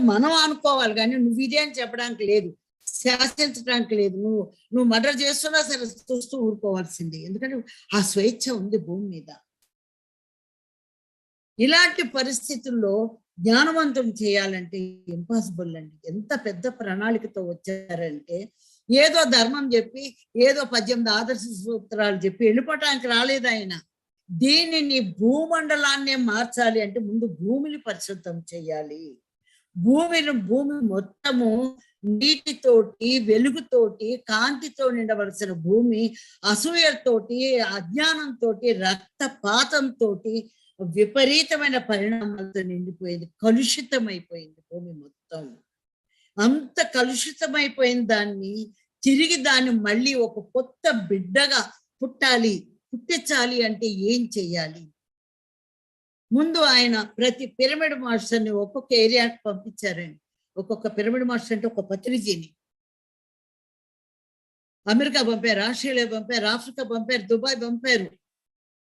మనం అనుకోవాలి, కానీ నువ్వు ఇదే అని చెప్పడానికి లేదు, శాసించడానికి లేదు. నువ్వు మర్డర్ చేస్తున్నా సరే చూస్తూ ఊరుకోవాల్సింది, ఎందుకంటే ఆ స్వేచ్ఛ ఉంది భూమి మీద. ఇలాంటి పరిస్థితుల్లో జ్ఞానవంతం చేయాలంటే ఇంపాసిబుల్ అండి. ఎంత పెద్ద ప్రణాళికతో వచ్చారంటే ఏదో ధర్మం చెప్పి, ఏదో 18 ఆదర్శ సూత్రాలు చెప్పి వెళ్ళిపోవటానికి రాలేదు ఆయన. దీనిని భూమండలాన్నే మార్చాలి అంటే ముందు భూమిని పరిశుద్ధం చేయాలి. భూమి మొత్తము నీటితోటి, వెలుగుతోటి, కాంతితో నిండవలసిన భూమి అసూయతోటి, అజ్ఞానంతో, రక్తపాతంతో, విపరీతమైన పరిణామాలతో నిండిపోయింది, కలుషితమైపోయింది భూమి మొత్తం. అంత కలుషితమైపోయిన దాన్ని మళ్ళీ ఒక కొత్త బిడ్డగా పుట్టించాలి అంటే ఏం చెయ్యాలి? ముందు ఆయన ప్రతి పిరమిడ్ మాస్టర్ని ఒక్కొక్క ఏరియాకి పంపించారండి. ఒక్కొక్క పిరమిడ్ మాస్టర్ అంటే ఒక పత్రిజీని అమెరికా పంపారు, ఆస్ట్రేలియా పంపారు, ఆఫ్రికా పంపారు, దుబాయ్ పంపారు,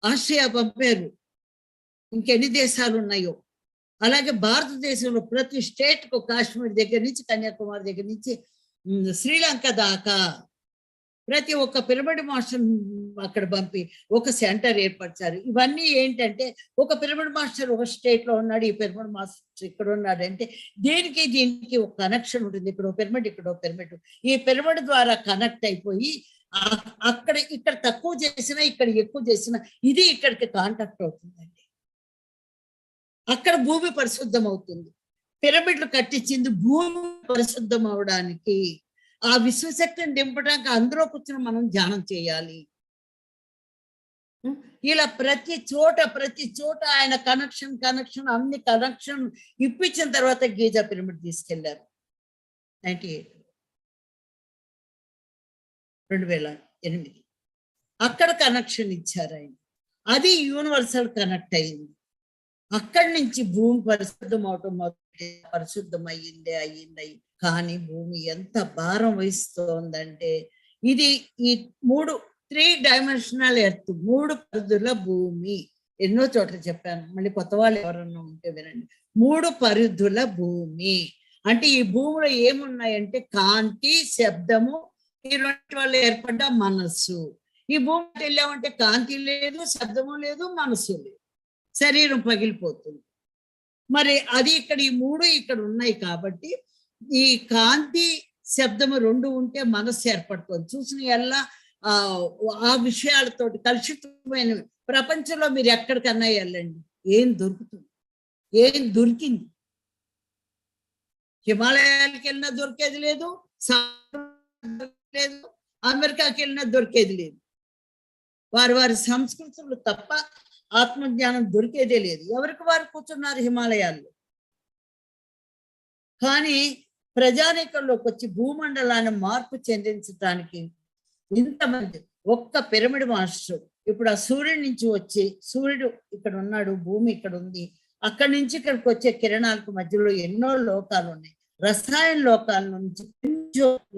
ఆస్ట్రియా పంపారు, ఇంకెన్ని దేశాలు ఉన్నాయో. అలాగే భారతదేశంలో ప్రతి స్టేట్ కు, కాశ్మీర్ దగ్గర నుంచి కన్యాకుమారి దగ్గర నుంచి శ్రీలంక దాకా ప్రతి ఒక్క పిరమిడ్ మాస్టర్ అక్కడ పంపి ఒక సెంటర్ ఏర్పరిచారు. ఇవన్నీ ఏంటంటే ఒక పిరమిడ్ మాస్టర్ ఒక స్టేట్ లో ఉన్నాడు, ఈ పిరమిడ్ మాస్టర్ ఇక్కడ ఉన్నాడు అంటే దీనికి ఒక కనెక్షన్ ఉంటుంది. ఇక్కడ పిరమిడ్, ఇక్కడ పిరమిడ్, ఈ పిరమిడ్ ద్వారా కనెక్ట్ అయిపోయి ఇక్కడ తక్కువ చేసినా, ఇక్కడ ఎక్కువ చేసినా ఇది ఇక్కడికి కాంటాక్ట్ అవుతుందండి. అక్కడ భూమి పరిశుద్ధం అవుతుంది. పిరమిడ్లు కట్టించింది భూమి పరిశుద్ధం అవడానికి. ఆ విశ్వశక్తిని దింపడానికి అందులో కూర్చొని మనం ధ్యానం చేయాలి. ఇలా ప్రతి చోట ఆయన కనెక్షన్ అన్ని కనెక్షన్ ఇప్పించిన తర్వాత గీజా పిరమిడ్ తీసుకెళ్లారు 2008 అక్కడ కనెక్షన్ ఇచ్చారు ఆయన. అది యూనివర్సల్ కనెక్ట్ అయింది. అక్కడి నుంచి భూమి పరిశుద్ధం అవటం పరిశుద్ధం అయ్యింది. కానీ భూమి ఎంత భారం వహిస్తోందంటే ఇది ఈ 3 డైమెన్షనల్ ఎర్త్, 3 పరిధుల భూమి. ఎన్నో చోట్ల చెప్పాను, మళ్ళీ కొత్త వాళ్ళు ఎవరన్నా ఉంటే వినండి. 3 పరిధుల భూమి అంటే ఈ భూమిలో ఏమున్నాయంటే కాంతి, శబ్దము, ఈ 2 వల్ల ఏర్పడ్డ మనస్సు. ఈ భూమికి వెళ్ళామంటే కాంతి లేదు, శబ్దము లేదు, మనస్సు లేదు, శరీరం పగిలిపోతుంది. మరి అది ఇక్కడ ఈ 3 ఇక్కడ ఉన్నాయి కాబట్టి ఈ కాంతి, శబ్దము 2 ఉంటే మనస్సు ఏర్పడుతుంది. చూసిన ఎలా ఆ విషయాలతోటి కలుషితమైన ప్రపంచంలో మీరు ఎక్కడికన్నా వెళ్ళండి, ఏం దొరుకుతుంది? ఏం దొరికింది? హిమాలయాలకు వెళ్ళినా దొరికేది లేదు, అమెరికాకి వెళ్ళినా దొరికేది లేదు. వారి సంస్కృతులు తప్ప ఆత్మజ్ఞానం దొరికేదే లేదు. ఎవరికి వారు కూర్చున్నారు హిమాలయాల్లో. కానీ ప్రజానీకంలోకి వచ్చి భూమండలాన్ని మార్పు చెందించడానికి ఇంతమంది ఒక్క పిరమిడ్ మాస్టర్ ఇప్పుడు ఆ సూర్యుడి నుంచి వచ్చి, సూర్యుడు ఇక్కడ ఉన్నాడు, భూమి ఇక్కడ ఉంది, అక్కడి నుంచి ఇక్కడికి వచ్చే కిరణాలకు మధ్యలో ఎన్నో లోకాలు ఉన్నాయి. రసాయన లోకాల నుంచి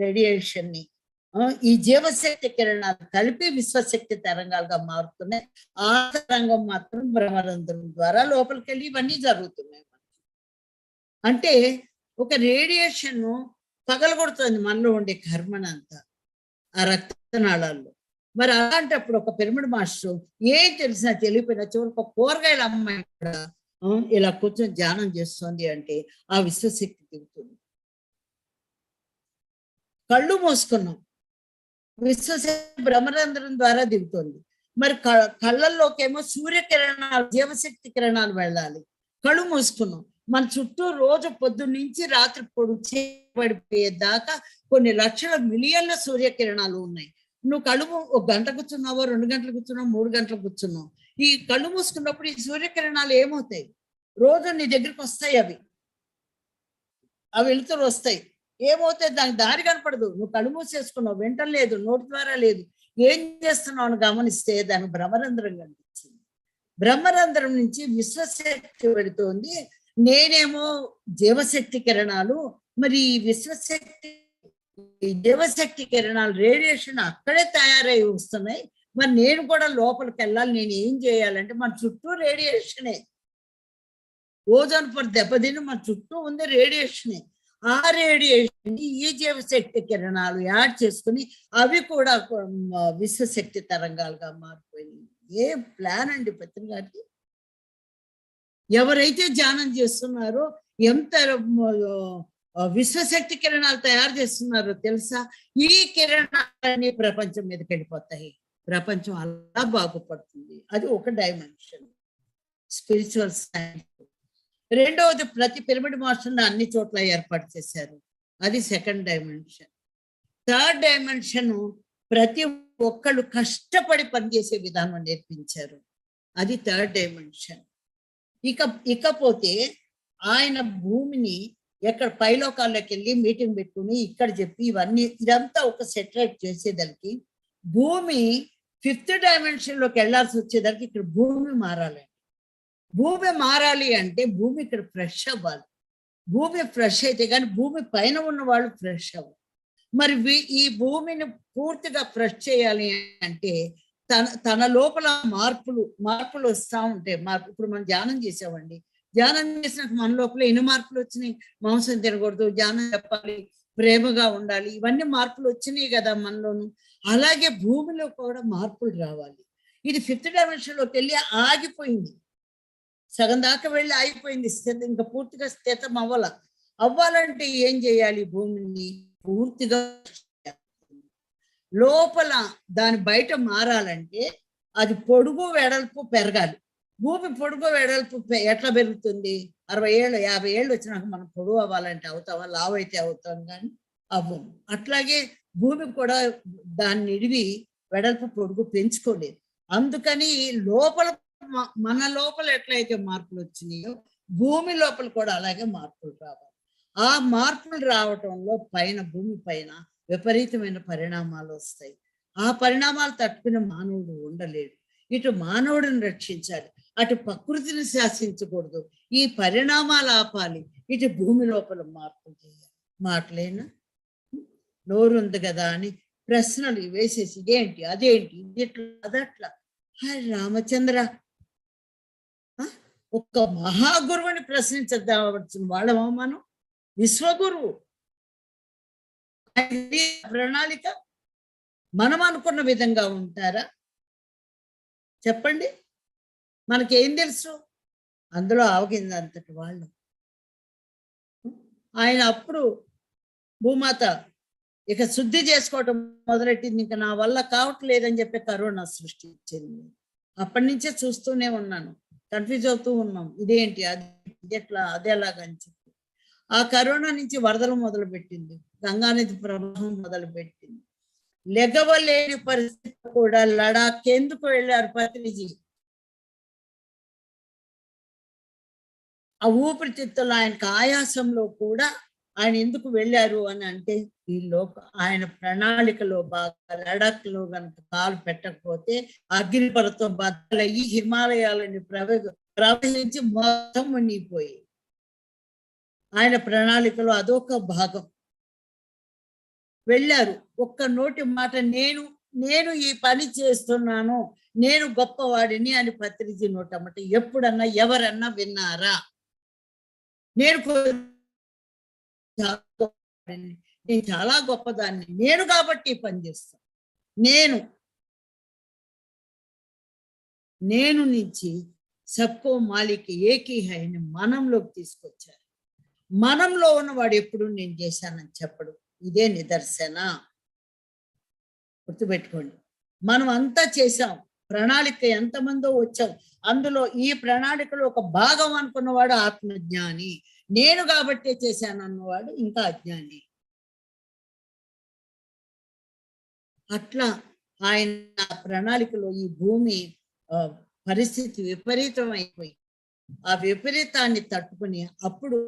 రేడియేషన్ ని ఈ జీవశక్తి కిరణాలు కలిపి విశ్వశక్తి తరంగాలుగా మారుతున్నాయి. ఆ తరంగం మాత్రం భ్రమరంధ్రం ద్వారా లోపలికి వెళ్ళి ఇవన్నీ జరుగుతున్నాయి. అంటే ఒక రేడియేషన్ పగలగొడుతుంది మనలో ఉండే కర్మనంతా ఆ రక్తనాళాల్లో. మరి అలాంటప్పుడు ఒక పిరమిడ్ మాస్టర్ ఏం తెలిసినా తెలియపోయినా చివరికి ఒక కూరగాయల అమ్మాయి కూడా ఇలా కూర్చొని ధ్యానం చేస్తుంది అంటే ఆ విశ్వశక్తి దిగుతుంది. కళ్ళు మూసుకున్నాం, విశ్వశక్తి భ్రమరంధ్రం ద్వారా దిగుతుంది. మరి కళ్ళల్లోకేమో సూర్యకిరణాలు, జీవశక్తి కిరణాలు వెళ్ళాలి. కళ్ళు మూసుకున్నాం, మన చుట్టూ రోజు పొద్దున్న నుంచి రాత్రి పడిపోయేదాకా కొన్ని లక్షల మిలియన్ల సూర్యకిరణాలు ఉన్నాయి. నువ్వు కళ్ళు ఒక గంట కూర్చున్నావో, 2 గంటలు కూర్చున్నావు, 3 గంటలు కూర్చున్నావు, ఈ కళ్ళు మూసుకున్నప్పుడు ఈ సూర్యకిరణాలు ఏమవుతాయి? రోజు నీ దగ్గరికి వస్తాయి, అవి వెళుతూ వస్తాయి. ఏమవుతాయి? దానికి దారి కనపడదు. నువ్వు కళ్ళు మూసేసుకున్నావు, వెంటనే లేదు, నోటి ద్వారా లేదు, ఏం చేస్తున్నావు అని గమనిస్తే దానికి బ్రహ్మరంధ్రం కనిపించింది. బ్రహ్మరంధ్రం నుంచి విశ్వశక్తి పెడుతోంది. నేనేమో జీవశక్తి కిరణాలు, మరి విశ్వశక్తి జీవశక్తి కిరణాలు రేడియేషన్ అక్కడే తయారై వస్తున్నాయి. మరి నేను కూడా లోపలికి వెళ్ళాలి, నేను ఏం చేయాలంటే మన చుట్టూ రేడియేషనే, ఓజోన్ పొర దెబ్బతిని మన చుట్టూ ఉంది రేడియేషనే. ఆ రేడియేషన్ ఈ జీవశక్తి కిరణాలు యాడ్ చేసుకుని అవి కూడా విశ్వశక్తి తరంగాలుగా మారిపోయింది. ఏ ప్లాన్ అండి పత్రి గారికి! ఎవరైతే ధ్యానం చేస్తున్నారో ఎంత విశ్వశక్తి కిరణాలు తయారు చేస్తున్నారో తెలుసా? ఈ కిరణాలన్నీ ప్రపంచం మీదకి వెళ్ళిపోతాయి, ప్రపంచం అలా బాగుపడుతుంది. అది ఒక డైమెన్షన్ స్పిరిచువల్ సైన్స్. రెండవది, ప్రతి పిరమిడ్ మాస్టర్ని అన్ని చోట్ల ఏర్పాటు చేశారు, అది సెకండ్ డైమెన్షన్. థర్డ్ డైమెన్షన్ ప్రతి ఒక్కళ్ళు కష్టపడి పనిచేసే విధానం నేర్పించారు, అది థర్డ్ డైమెన్షన్. ఇకపోతే ఆయన భూమిని ఎక్కడ పైలోకాల్లోకి వెళ్ళి మీటింగ్ పెట్టుకుని ఇక్కడ చెప్పి ఇవన్నీ ఇదంతా ఒక సెటరేట్ చేసేదానికి భూమి ఫిఫ్త్ డైమెన్షన్ లోకి వెళ్ళాల్సి వచ్చేదానికి ఇక్కడ భూమి మారాలి. భూమి మారాలి అంటే భూమి ఇక్కడ ఫ్రెష్ అవ్వాలి. భూమి ఫ్రెష్ అయితే కానీ భూమి పైన ఉన్న వాళ్ళు ఫ్రెష్ అవ్వాలి. మరి ఈ భూమిని పూర్తిగా ఫ్రెష్ చేయాలి అంటే తన లోపల మార్పులు వస్తూ ఉంటాయి. ఇప్పుడు మనం ధ్యానం చేసామండి, ధ్యానం చేసినాక మన లోపల ఎన్ని మార్పులు వచ్చినాయి? మాంసం తినకూడదు, ధ్యానం చెప్పాలి, ప్రేమగా ఉండాలి, ఇవన్నీ మార్పులు వచ్చినాయి కదా మనలోను. అలాగే భూమిలో కూడా మార్పులు రావాలి. ఇది ఫిఫ్త్ డైమెన్షన్ లోకి వెళ్ళి ఆగిపోయింది, సగం దాకా వెళ్ళి ఆగిపోయింది, ఇంకా పూర్తిగా స్థితం అవ్వాలంటే ఏం చేయాలి? భూమిని పూర్తిగా లోపల దాని బయట మారాలంటే అది పొడుగు వెడల్పు పెరగాలి. భూమి పొడుగు వెడల్పు ఎట్లా పెరుగుతుంది? 60 ఏళ్ళు 50 ఏళ్ళు వచ్చినాక మనం పొడుగు అవ్వాలంటే అవుతావా? లావు అయితే అవుతాం కానీ అవ్వము. అట్లాగే భూమి కూడా దాన్ని ఇడివి వెడల్పు పొడుగు పెంచుకోలేదు. అందుకని లోపల మన లోపల ఎట్లయితే మార్పులు వచ్చినాయో భూమి లోపల కూడా అలాగే మార్పులు రావాలి. ఆ మార్పులు రావటంలో భూమి పైన విపరీతమైన పరిణామాలు వస్తాయి. ఆ పరిణామాలు తట్టుకునే మానవుడు ఉండలేడు. ఇటు మానవుడిని రక్షించాలి, అటు ప్రకృతిని శాసించకూడదు. ఈ పరిణామాలు ఆపాలి, ఇటు భూమి లోపల మార్పులు చేయాలి. మాటలేనా? నోరుంది కదా అని ప్రశ్నలు వేసేసి ఇదేంటి అదేంటి ఇట్లా అదట్లా. రామచంద్ర, ఒక్క మహాగురువుని ప్రశ్నించవలసిన వాళ్ళమా మనం? విశ్వగురువు ప్రణాళిక మనం అనుకున్న విధంగా ఉంటారా? చెప్పండి, మనకేం తెలుసు? అందులో ఆవగింది అంతటి వాళ్ళు. ఆయన అప్పుడు భూమాత ఇక శుద్ధి చేసుకోవటం మొదలెట్టింది. ఇంకా నా వల్ల కావట్లేదని చెప్పి కరోనా సృష్టించింది. అప్పటి నుంచే చూస్తూనే ఉన్నాను, కన్ఫ్యూజ్ అవుతూ ఉన్నాం, ఇదేంటి అది ఎట్లా అది ఎలాగని చెప్పి. ఆ కరోనా నుంచి వరదలు మొదలుపెట్టింది, గంగానది ప్రవాహం మొదలుపెట్టింది. లెగవలేని పరిస్థితి కూడా లడాక్ ఎందుకు వెళ్ళారు పత్రిజీ? ఆ ఊపిరితిత్తులు ఆయనకు ఆయాసంలో కూడా ఆయన ఎందుకు వెళ్ళారు అని అంటే, ఈ లోక ఆయన ప్రణాళికలో బాగా లడఖ్ లో కనుక కాలు పెట్టకపోతే అగ్నిపర్వతం బద్దలయ్యి హిమాలయాలని ప్రవహించి మొత్తం మునిగిపోయి, ఆయన ప్రణాళికలో అదొక భాగం. వెళ్ళారు. ఒక్క నోటి మాట, నేను నేను ఈ పని చేస్తున్నాను, నేను గొప్పవాడిని అని పత్రిజీ నోటమ్మట ఎప్పుడన్నా ఎవరన్నా విన్నారా? నేను నేను చాలా గొప్పదాన్ని, నేను కాబట్టి పని చేస్తాను. నేను నుంచి సబ్కో మాలిక్ ఏకీ హైని మనంలోకి తీసుకొచ్చారు. మనంలో ఉన్నవాడు ఎప్పుడు నేను చేశానని చెప్పడు. ఇదే నిదర్శన. గుర్తుపెట్టుకోండి. మనం అంతా చేశాం, ప్రణాళిక ఎంతమందో వచ్చాం, అందులో ఈ ప్రణాళికలో ఒక భాగం అనుకున్నవాడు ఆత్మజ్ఞాని, నేను కాబట్టే చేశాను అన్నవాడు ఇంకా అజ్ఞాని. అట్లా ఆయన ప్రణాళికలో ఈ భూమి పరిస్థితి విపరీతం అయిపోయి, ఆ విపరీతాన్ని తట్టుకుని అప్పుడు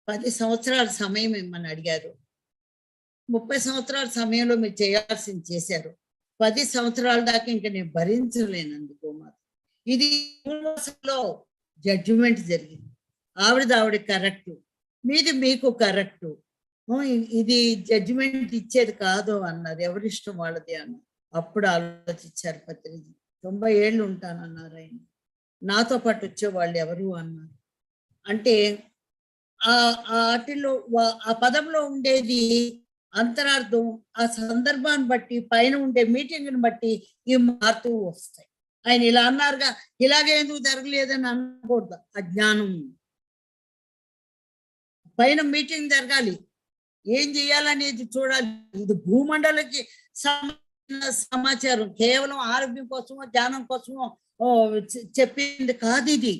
10 సంవత్సరాల సమయం ఇమ్మని అడిగారు. 30 సంవత్సరాల సమయంలో మీరు చేయాల్సింది చేశారు. 10 సంవత్సరాల దాకా ఇంకా నేను భరించలేనండి గోమాత. ఇది జడ్జిమెంట్ జరిగింది. ఆవిడ కరెక్ట్, మీది మీకు కరెక్ట్, ఇది జడ్జిమెంట్ ఇచ్చేది కాదు అన్నారు. ఎవరిష్టం వాళ్ళది అన్నారు. అప్పుడు ఆలోచించారు పత్రిజీ. 90 ఏళ్ళు ఉంటానన్నారు ఆయన. నాతో పాటు వచ్చేవాళ్ళు ఎవరు అన్నారు. అంటే వాటిలో ఆ పదంలో ఉండేది అంతరార్థం ఆ సందర్భాన్ని బట్టి, పైన ఉండే మీటింగ్ని బట్టి ఈ మారుతూ వస్తాయి. ఆయన ఇలా అన్నారుగా, ఇలాగే ఎందుకు జరగలేదని అనకూడదు. అజ్ఞానం. పైన మీటింగ్ జరగాలి, ఏం చేయాలనేది చూడాలి. ఇది భూమండలకి సమాచారం, కేవలం ఆరోగ్యం కోసమో జ్ఞానం కోసమో చెప్పింది కాదు. ఇది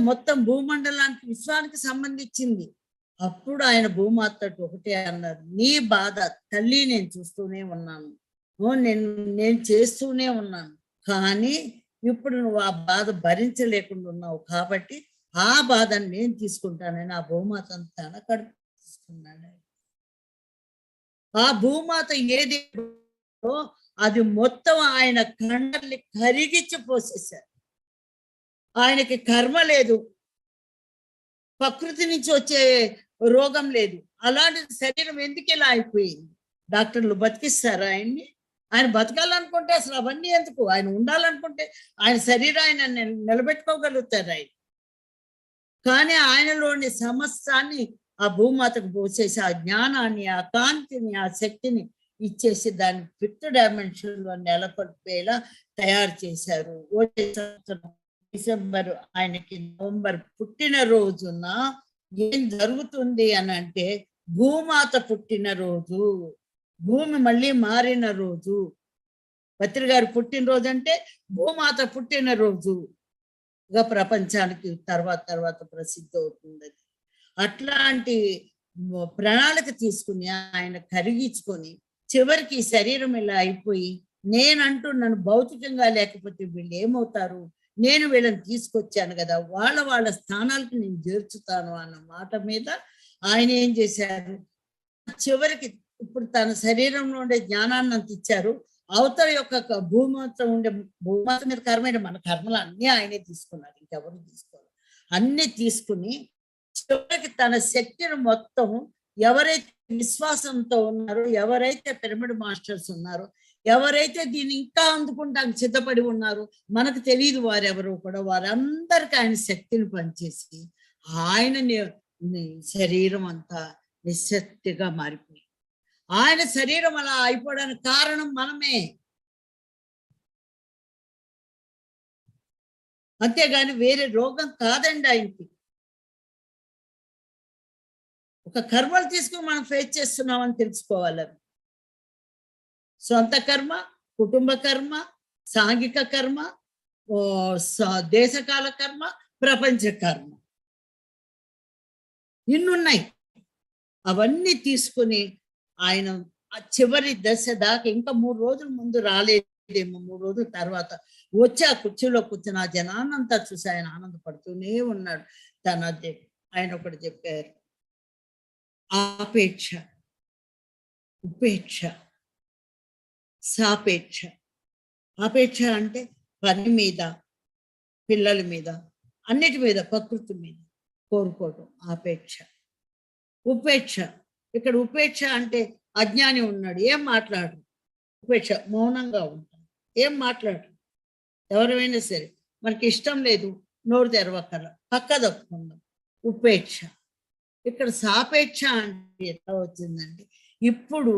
మొత్తం భూమండలానికి, విశ్వానికి సంబంధించింది. అప్పుడు ఆయన భూమాతతో ఒకటే అన్నారు, నీ బాధ తల్లి నేను చూస్తూనే ఉన్నాను, నేను చేస్తూనే ఉన్నాను, కానీ ఇప్పుడు నువ్వు ఆ బాధ భరించలేకుండా ఉన్నావు కాబట్టి ఆ బాధను నేను తీసుకుంటానని ఆ భూమాతను తన కడుపు తీసుకున్నాడు. ఆ భూమాత ఏది అది మొత్తం ఆయన కండల్ని కరిగిచ్చి పోసేశారు. ఆయనకి కర్మ లేదు, ప్రకృతి నుంచి వచ్చే రోగం లేదు. అలాంటి శరీరం ఎందుకు ఇలా అయిపోయింది? డాక్టర్లు బతికిస్తారా ఆయన్ని? ఆయన బతకాలనుకుంటే అసలు అవన్నీ ఎందుకు? ఆయన ఉండాలనుకుంటే ఆయన శరీరం ఆయన నిలబెట్టుకోగలుగుతారు ఆయన. కానీ ఆయనలోని సమస్తాన్ని ఆ భూమాతకు పోసేసి ఆ జ్ఞానాన్ని, ఆ కాంతిని, ఆ శక్తిని ఇచ్చేసి దాన్ని 5th డైమెన్షన్ లో నెలకొల్పేలా తయారు చేశారు. డిసెంబర్ ఆయనకి నవంబర్ పుట్టిన రోజున ఏం జరుగుతుంది అని అంటే, భూమాత పుట్టిన రోజు, భూమి మళ్ళీ మారిన రోజు. పత్రి గారు పుట్టినరోజు అంటే భూమాత పుట్టిన రోజుగా ప్రపంచానికి తర్వాత ప్రసిద్ధి అవుతుంది. అట్లాంటి ప్రణాళిక తీసుకుని ఆయన కరిగించుకొని చివరికి శరీరం ఇలా అయిపోయి, నేనంటూ నన్ను భౌతికంగా లేకపోతే వీళ్ళు ఏమవుతారు, నేను వీళ్ళని తీసుకొచ్చాను కదా, వాళ్ళ స్థానాలకు నేను చేర్చుతాను అన్న మాట మీద ఆయన ఏం చేశారు, చివరికి ఇప్పుడు తన శరీరంలో ఉండే జ్ఞానాన్ని అంత ఇచ్చారు. అవతల యొక్క భూమాత మీద కర్మైన మన కర్మలు అన్నీ ఆయనే తీసుకున్నారు, ఇంకెవరు తీసుకోవాలి. అన్ని తీసుకుని చివరికి తన శక్తిని మొత్తం ఎవరైతే విశ్వాసంతో ఉన్నారో, ఎవరైతే పిరమిడ్ మాస్టర్స్ ఉన్నారో, ఎవరైతే దీన్ని ఇంకా అందుకుంటానికి సిద్ధపడి ఉన్నారో, మనకు తెలియదు వారెవరో కూడా, వారందరికీ ఆయన శక్తిని పనిచేసి ఆయన శరీరం అంతా నిశ్శక్తిగా మారిపోయింది. ఆయన శరీరం అలా అయిపోవడానికి కారణం మనమే, అంతేగాని వేరే రోగం కాదండి ఆయనకి. ఒక కర్మలు తీసుకుని మనం ఫేస్ చేస్తున్నామని తెలుసుకోవాలి. సొంత కర్మ, కుటుంబ కర్మ, సాంఘిక కర్మ, దేశకాల కర్మ, ప్రపంచ కర్మ, ఇన్నున్నాయి. అవన్నీ తీసుకుని ఆయన చివరి దశ దాకా ఇంకా 3 రోజుల ముందు రాలేదేమో, 3 రోజుల తర్వాత వచ్చి ఆ కుర్చీలో కూర్చుని ఆ జనాన్నంతా చూసి ఆయన ఆనందపడుతూనే ఉన్నాడు. ఆయన ఒకటి చెప్పారు, ఆపేక్ష, ఉపేక్ష, సాపేక్ష. ఆపేక్ష అంటే పని మీద, పిల్లల మీద, అన్నిటి మీద, ప్రకృతి మీద కోరుకోవటం ఆపేక్ష. ఉపేక్ష, ఇక్కడ ఉపేక్ష అంటే అజ్ఞాని ఉన్నాడు, ఏం మాట్లాడరు. ఉపేక్ష, మౌనంగా ఉంటాడు, ఏం మాట్లాడరు. ఎవరైనా సరే మనకి ఇష్టం లేదు, నోరు తెరవక్కల, పక్క తప్పుకుందాం, ఉపేక్ష. ఇక్కడ సాపేక్ష అంటే ఎట్లా వచ్చిందంటే, ఇప్పుడు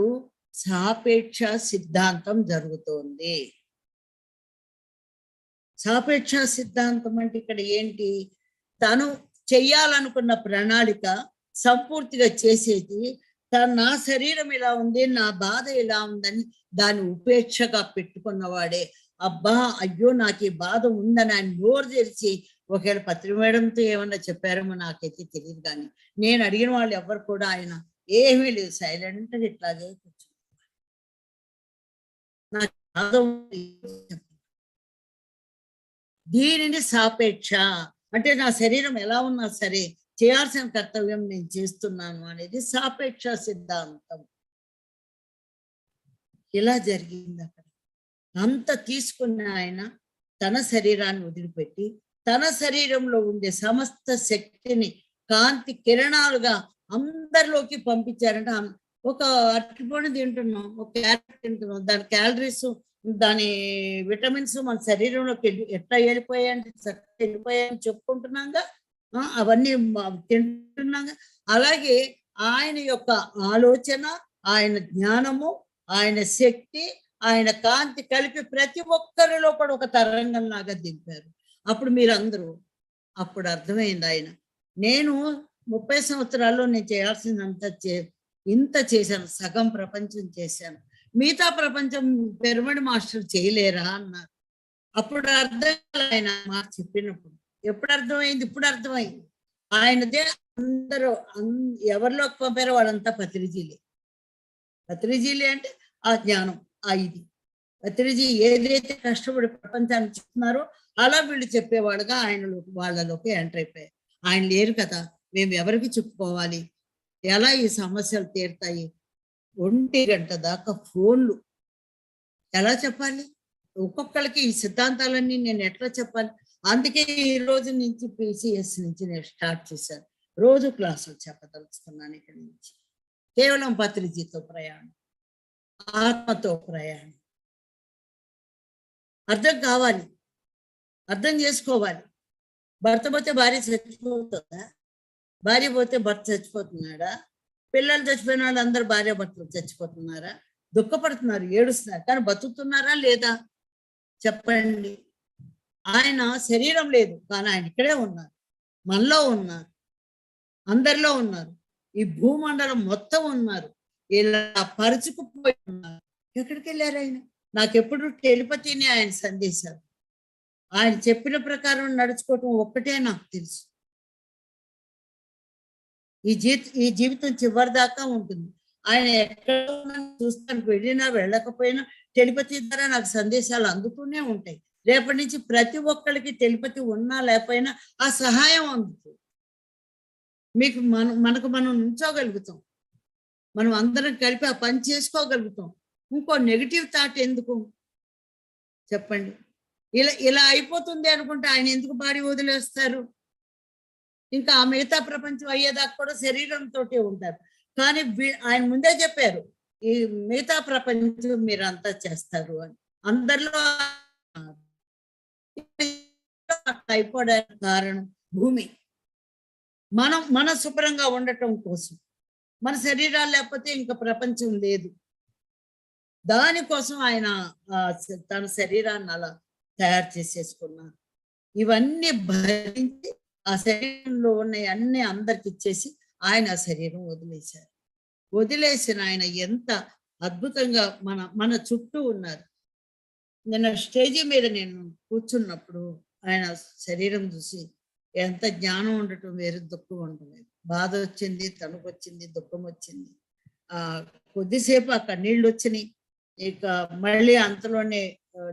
సాపేక్ష సిద్ధాంతం జరుగుతోంది. సాపేక్ష సిద్ధాంతం అంటే ఇక్కడ ఏంటి, తను చెయ్యాలనుకున్న ప్రణాళిక సంపూర్తిగా చేసేది, నా శరీరం ఇలా ఉంది, నా బాధ ఇలా ఉందని దాన్ని ఉపేక్షగా పెట్టుకున్నవాడే. అబ్బా అయ్యో నాకు ఈ బాధ ఉందని ఆయన నోరు తెరిచి, ఒకవేళ పత్రి మేడంతో ఏమన్నా చెప్పారేమో నాకైతే తెలియదు, కానీ నేను అడిగిన వాళ్ళు ఎవరు కూడా ఆయన ఏమీ లేదు, సైలెంట్గా ఇట్లాగే కూర్చున్నారు. నాకు బాధ ఉంది, దీనిని సాపేక్ష అంటే నా శరీరం ఎలా ఉన్నా సరే చేయాల్సిన కర్తవ్యం నేను చేస్తున్నాను అనేది సాపేక్ష సిద్ధాంతం. ఇలా జరిగింది అక్కడ. అంత తీసుకున్న ఆయన తన శరీరాన్ని వదిలిపెట్టి తన శరీరంలో ఉండే సమస్త శక్తిని కాంతి కిరణాలుగా అందరిలోకి పంపించారంటే, ఒక అరటిపండు తింటున్నాం, ఒక క్యారెట్ తింటున్నాం, దాని క్యాలరీస్, దాని విటమిన్స్ మన శరీరంలోకి ఎట్లా వెళ్ళిపోయాయంటే చక్కగా వెళ్ళిపోయాయని చెప్పుకుంటున్నాగా, అవన్నీ తింటున్నాగా. అలాగే ఆయన యొక్క ఆలోచన, ఆయన జ్ఞానము, ఆయన శక్తి, ఆయన కాంతి కలిపి ప్రతి ఒక్కరిలో కూడా ఒక తరంగం లాగా దింపారు. అప్పుడు మీరందరూ, అప్పుడు అర్థమైంది ఆయన, నేను 30 సంవత్సరాల్లో నేను చేయాల్సిందంత ఇంత చేశాను, సగం ప్రపంచం చేశాను, మిగతా ప్రపంచం పిరమిడ్ మాస్టర్ చేయలేరా అన్నారు. అప్పుడు అర్థం ఆయన మాట చెప్పినప్పుడు. ఎప్పుడు అర్థమైంది? ఇప్పుడు అర్థమైంది. ఆయనదే అందరూ ఎవరిలోకి పంపారో వాళ్ళంతా పత్రిజీలే. పత్రిజీలే అంటే ఆ జ్ఞానం, ఆ ఇది. పత్రిజీ ఏదైతే కష్టపడి ప్రపంచాన్ని చెప్తున్నారో అలా వీళ్ళు చెప్పేవాడుగా వాళ్ళలోకి ఎంటర్ అయిపోయారు. ఆయన లేరు కదా, మేము ఎవరికి చెప్పుకోవాలి, ఎలా ఈ సమస్యలు తీరుతాయి? 1 గంట దాకా ఫోన్లు ఎలా చెప్పాలి? ఒక్కొక్కరికి ఈ సిద్ధాంతాలన్నీ నేను ఎట్లా చెప్పాలి? అందుకే ఈ రోజు నుంచి PCS నుంచి నేను స్టార్ట్ చేశాను. రోజు క్లాసులు చెప్పదలుచుకున్నాను. ఇక్కడి నుంచి కేవలం పత్రిజీతో ప్రయాణం, ఆత్మతో ప్రయాణం. అర్థం కావాలి, అర్థం చేసుకోవాలి. భర్త పోతే భార్య చచ్చిపోతుందా? భార్య పోతే భర్త చచ్చిపోతున్నాడా? పిల్లలు చచ్చిపోయిన వాళ్ళు అందరూ భార్య భర్తలు చచ్చిపోతున్నారా? దుఃఖపడుతున్నారు, ఏడుస్తున్నారు, కానీ బతుకుతున్నారా లేదా చెప్పండి? ఆయన శరీరం లేదు, కానీ ఆయన ఇక్కడే ఉన్నారు, మనలో ఉన్నారు, అందరిలో ఉన్నారు, ఈ భూమండలం మొత్తం ఉన్నారు, ఇలా పరుచుకుపోయి ఉన్నారు. ఎక్కడికి వెళ్ళారు ఆయన? నాకెప్పుడు టెలిపతిని ఆయన సందేశారు. ఆయన చెప్పిన ప్రకారం నడుచుకోవటం ఒక్కటే నాకు తెలుసు. ఈ జీవితం చివరి దాకా ఉంటుంది. ఆయన ఎక్కడ చూస్తానికి వెళ్ళినా వెళ్ళకపోయినా టెలిపతి ద్వారా నాకు సందేశాలు అందుతూనే ఉంటాయి. రేపటి నుంచి ప్రతి ఒక్కరికి టెలిపతి ఉన్నా లేకపోయినా ఆ సహాయం అందుతుంది. మీకు మనకు మనం నుంచోగలుగుతాం, మనం అందరం కలిపి ఆ పని చేసుకోగలుగుతాం. ఇంకో నెగిటివ్ థాట్ ఎందుకు చెప్పండి? ఇలా అయిపోతుంది అనుకుంటే ఆయన ఎందుకు బాడీ వదిలేస్తారు? ఇంకా ఆ మిగతా ప్రపంచం అయ్యేదాకా కూడా శరీరంతో ఉంటారు. కానీ ఆయన ముందే చెప్పారు, ఈ మిగతా ప్రపంచం మీరు అంతా చేస్తారు అని. అందరిలో అయిపోవడానికి కారణం భూమి. మన శుభ్రంగా ఉండటం కోసం, మన శరీరాలు లేకపోతే ఇంకా ప్రపంచం లేదు. దానికోసం ఆయన తన శరీరాన్ని అలా తయారు చేసేసుకున్నారు. ఇవన్నీ భరించి ఆ శరీరంలో ఉన్నాయి అన్ని అందరికి ఇచ్చేసి ఆయన ఆ శరీరం వదిలేశారు. వదిలేసిన ఆయన ఎంత అద్భుతంగా మన చుట్టూ ఉన్నారు. నిన్న స్టేజీ మీద నేను కూర్చున్నప్పుడు ఆయన శరీరం చూసి ఎంత జ్ఞానం ఉండటం వేరు, దుఃఖం ఉండలేదు. బాధ వచ్చింది, తణుకు వచ్చింది, దుఃఖం వచ్చింది. కొద్దిసేపు ఆ కన్నీళ్ళు వచ్చినాయి. ఇక మళ్ళీ అంతలోనే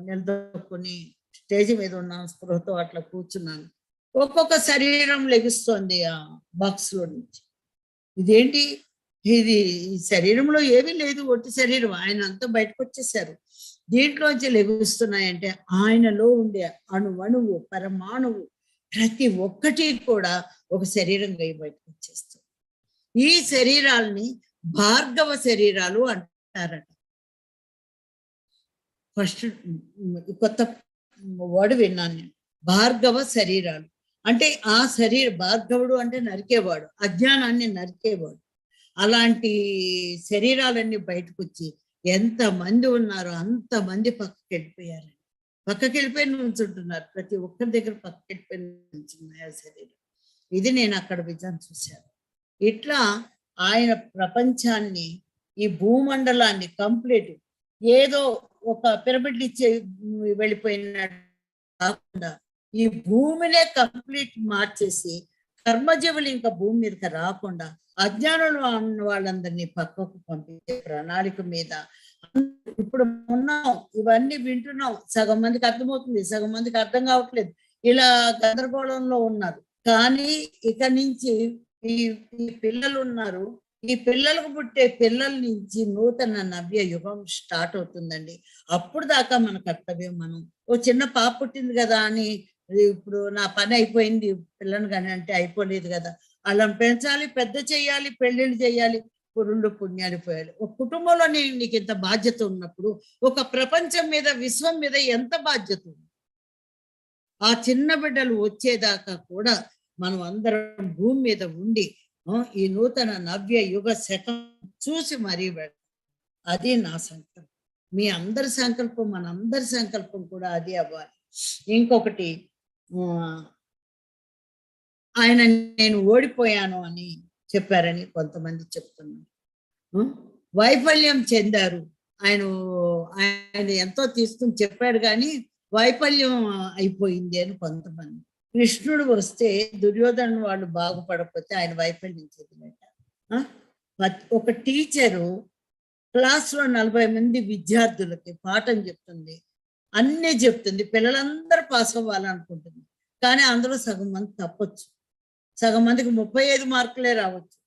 నిలదొక్కుని స్టేజ్ మీద ఉన్నాను, స్పృహతో అట్లా కూర్చున్నాను. ఒక్కొక్క శరీరం లెగుస్తోంది ఆ బాక్స్ లో నుంచి. ఇదేంటి ఇది ఈ శరీరంలో ఏమీ లేదు, ఒట్టి శరీరం. ఆయన అంతా బయటకు వచ్చేసారు. దీంట్లోంచి లెగుస్తున్నాయంటే ఆయనలో ఉండే అణువణువు, పరమాణువు ప్రతి ఒక్కటి కూడా ఒక శరీరంగా బయటకు వచ్చేస్తుంది. ఈ శరీరాల్ని భార్గవ శరీరాలు అంటారట. ఫస్ట్ కొత్త వర్డ్ విన్నాను నేను. భార్గవ శరీరాలు అంటే ఆ భార్గవుడు అంటే నరికేవాడు, అజ్ఞానాన్ని నరికేవాడు. అలాంటి శరీరాలన్నీ బయటకు వచ్చి ఎంత మంది ఉన్నారో అంతమంది పక్కకి వెళ్ళిపోయారు. పక్కకి వెళ్ళిపోయి నుంచుంటున్నారు. ప్రతి ఒక్కరి దగ్గర పక్కకి వెళ్ళిపోయి నుంచున్నాయి ఆ శరీరం. ఇది నేను అక్కడ విజయం చూశాను. ఇట్లా ఆయన ప్రపంచాన్ని, ఈ భూమండలాన్ని కంప్లీట్ ఏదో ఒక పిరమిడ్ ఇచ్చి వెళ్ళిపోయినట్టు కాకుండా ఈ భూమినే కంప్లీట్ మార్చేసి కర్మజీవులు ఇంకా భూమి మీదకి రాకుండా అజ్ఞానులు అన్న వాళ్ళందరినీ పక్కకు పంపించే ప్రణాళిక మీద ఇప్పుడు ఉన్నాం. ఇవన్నీ వింటున్నాం. సగం మందికి అర్థమవుతుంది, సగం మందికి అర్థం కావట్లేదు. ఇలా గందరగోళంలో ఉన్నారు. కానీ ఇక నుంచి ఈ ఈ పిల్లలు ఉన్నారు. ఈ పిల్లలకు పుట్టే పిల్లల నుంచి నూతన నవ్య యుగం స్టార్ట్ అవుతుందండి. అప్పుడు దాకా మన కర్తవ్యం మనం ఓ చిన్న పాప పుట్టింది కదా అని ఇప్పుడు నా పని అయిపోయింది పిల్లని కానీ అంటే అయిపోలేదు కదా. అలా పెంచాలి, పెద్ద చేయాలి, పెళ్ళిళ్ళు చేయాలి, పురుళ్ళు పుణ్యాలు పోయాలి. ఒక కుటుంబంలో నీకు ఇంత బాధ్యత ఉన్నప్పుడు ఒక ప్రపంచం మీద, విశ్వం మీద ఎంత బాధ్యత ఉంది. ఆ చిన్న బిడ్డలు వచ్చేదాకా కూడా మనం అందరం భూమి మీద ఉండి ఈ నూతన నవ్య యుగ శకం చూసి మరీ అది నా సంకల్పం. మీ అందరి సంకల్పం, మనందరి సంకల్పం కూడా అది అవ్వాలి. ఇంకొకటి, ఆయన నేను ఓడిపోయాను అని చెప్పారని కొంతమంది చెప్తున్నారు. వైఫల్యం చెందారు. ఆయన ఎంతో తీసుకుని చెప్పాడు కానీ వైఫల్యం అయిపోయింది అని కొంతమంది. కృష్ణుడు వస్తే దుర్యోధను వాళ్ళు బాగుపడకపోతే ఆయన వైఫల్యం చెందినట్ట. ఒక టీచరు క్లాస్లో 40 మంది విద్యార్థులకి పాఠం చెప్తుంది, అన్నీ చెప్తుంది, పిల్లలందరూ పాస్ అవ్వాలనుకుంటుంది. కానీ అందులో సగం మంది తప్పొచ్చు, సగం మందికి 35 మార్కులే రావచ్చు,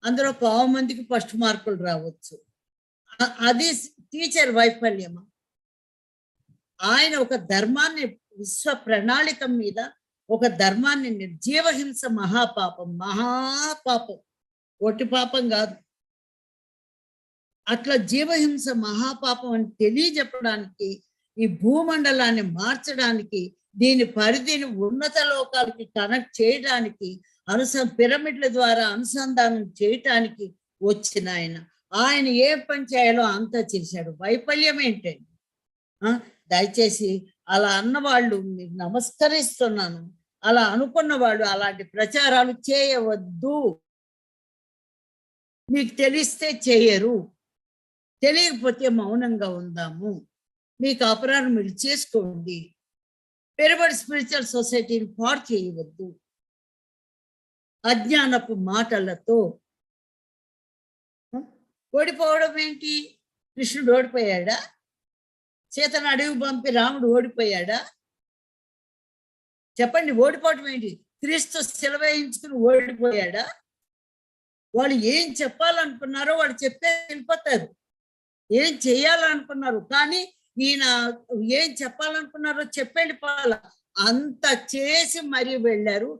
అందులో 1/2 మందికి ఫస్ట్ మార్కులు రావచ్చు. అది టీచర్ వైఫల్యమా? ఆయన ఒక ధర్మాన్ని, విశ్వ ప్రణాళిక మీద ఒక ధర్మాన్ని, జీవహింస మహాపాపం, మహాపాపం, ఒట్టి పాపం కాదు. అట్లా జీవహింస మహాపాపం అని తెలియజెప్పడానికి, ఈ భూమండలాన్ని మార్చడానికి, దీని పరిధిని ఉన్నత లోకాలకి కనెక్ట్ చేయడానికి, పిరమిడ్ల ద్వారా అనుసంధానం చేయటానికి వచ్చిన ఆయన ఏ పని చేయాలో అంతా చేశాడు. వైఫల్యం ఏంటండి? దయచేసి అలా అన్నవాళ్ళు మీకు నమస్కరిస్తున్నాను. అలా అనుకున్న వాళ్ళు అలాంటి ప్రచారాలు చేయవద్దు. మీకు తెలిస్తే చేయరు, తెలియకపోతే మౌనంగా ఉందాము. మీకు అపరాధం మీరు చేసుకోండి. పిరమిడ్ స్పిరిచువల్ సొసైటీని పాడు చేయవద్దు అజ్ఞానపు మాటలతో. ఓడిపోవడం ఏంటి? కృష్ణుడు ఓడిపోయాడా? సీతను అడవి పంపి రాముడు ఓడిపోయాడా? చెప్పండి, ఓడిపోవడం ఏంటి? క్రీస్తు శిలువ వేయించుకుని ఓడిపోయాడా? వాళ్ళు ఏం చెప్పాలనుకున్నారో వాళ్ళు చెప్పే వెళ్ళిపోతారు. ఏం చేయాలనుకున్నారు కానీ ఈయన ఏం చెప్పాలనుకున్నారో చెప్పెళ్ళిపోవాల. అంత చేసి మరీ వెళ్ళారు.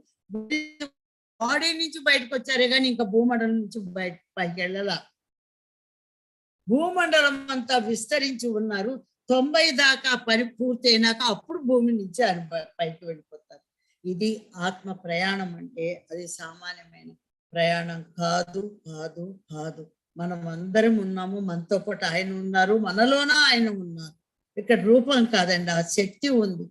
బాడీ నుంచి బయటకు వచ్చారే కానీ ఇంకా భూమండలం నుంచి పైకి వెళ్ళాల. భూమండలం అంతా విస్తరించి ఉన్నారు. 90 దాకా పని పూర్తయినాక అప్పుడు భూమి నుంచి ఆయన పైకి వెళ్ళిపోతారు. ఇది ఆత్మ ప్రయాణం అంటే అది సామాన్యమైన ప్రయాణం కాదు, కాదు, కాదు. మనం అందరం ఉన్నాము, మనతో పాటు ఆయన ఉన్నారు, మనలోన ఆయన ఉన్నారు. ఇక్కడ రూపం కాదండి, ఆ శక్తి ఉంది,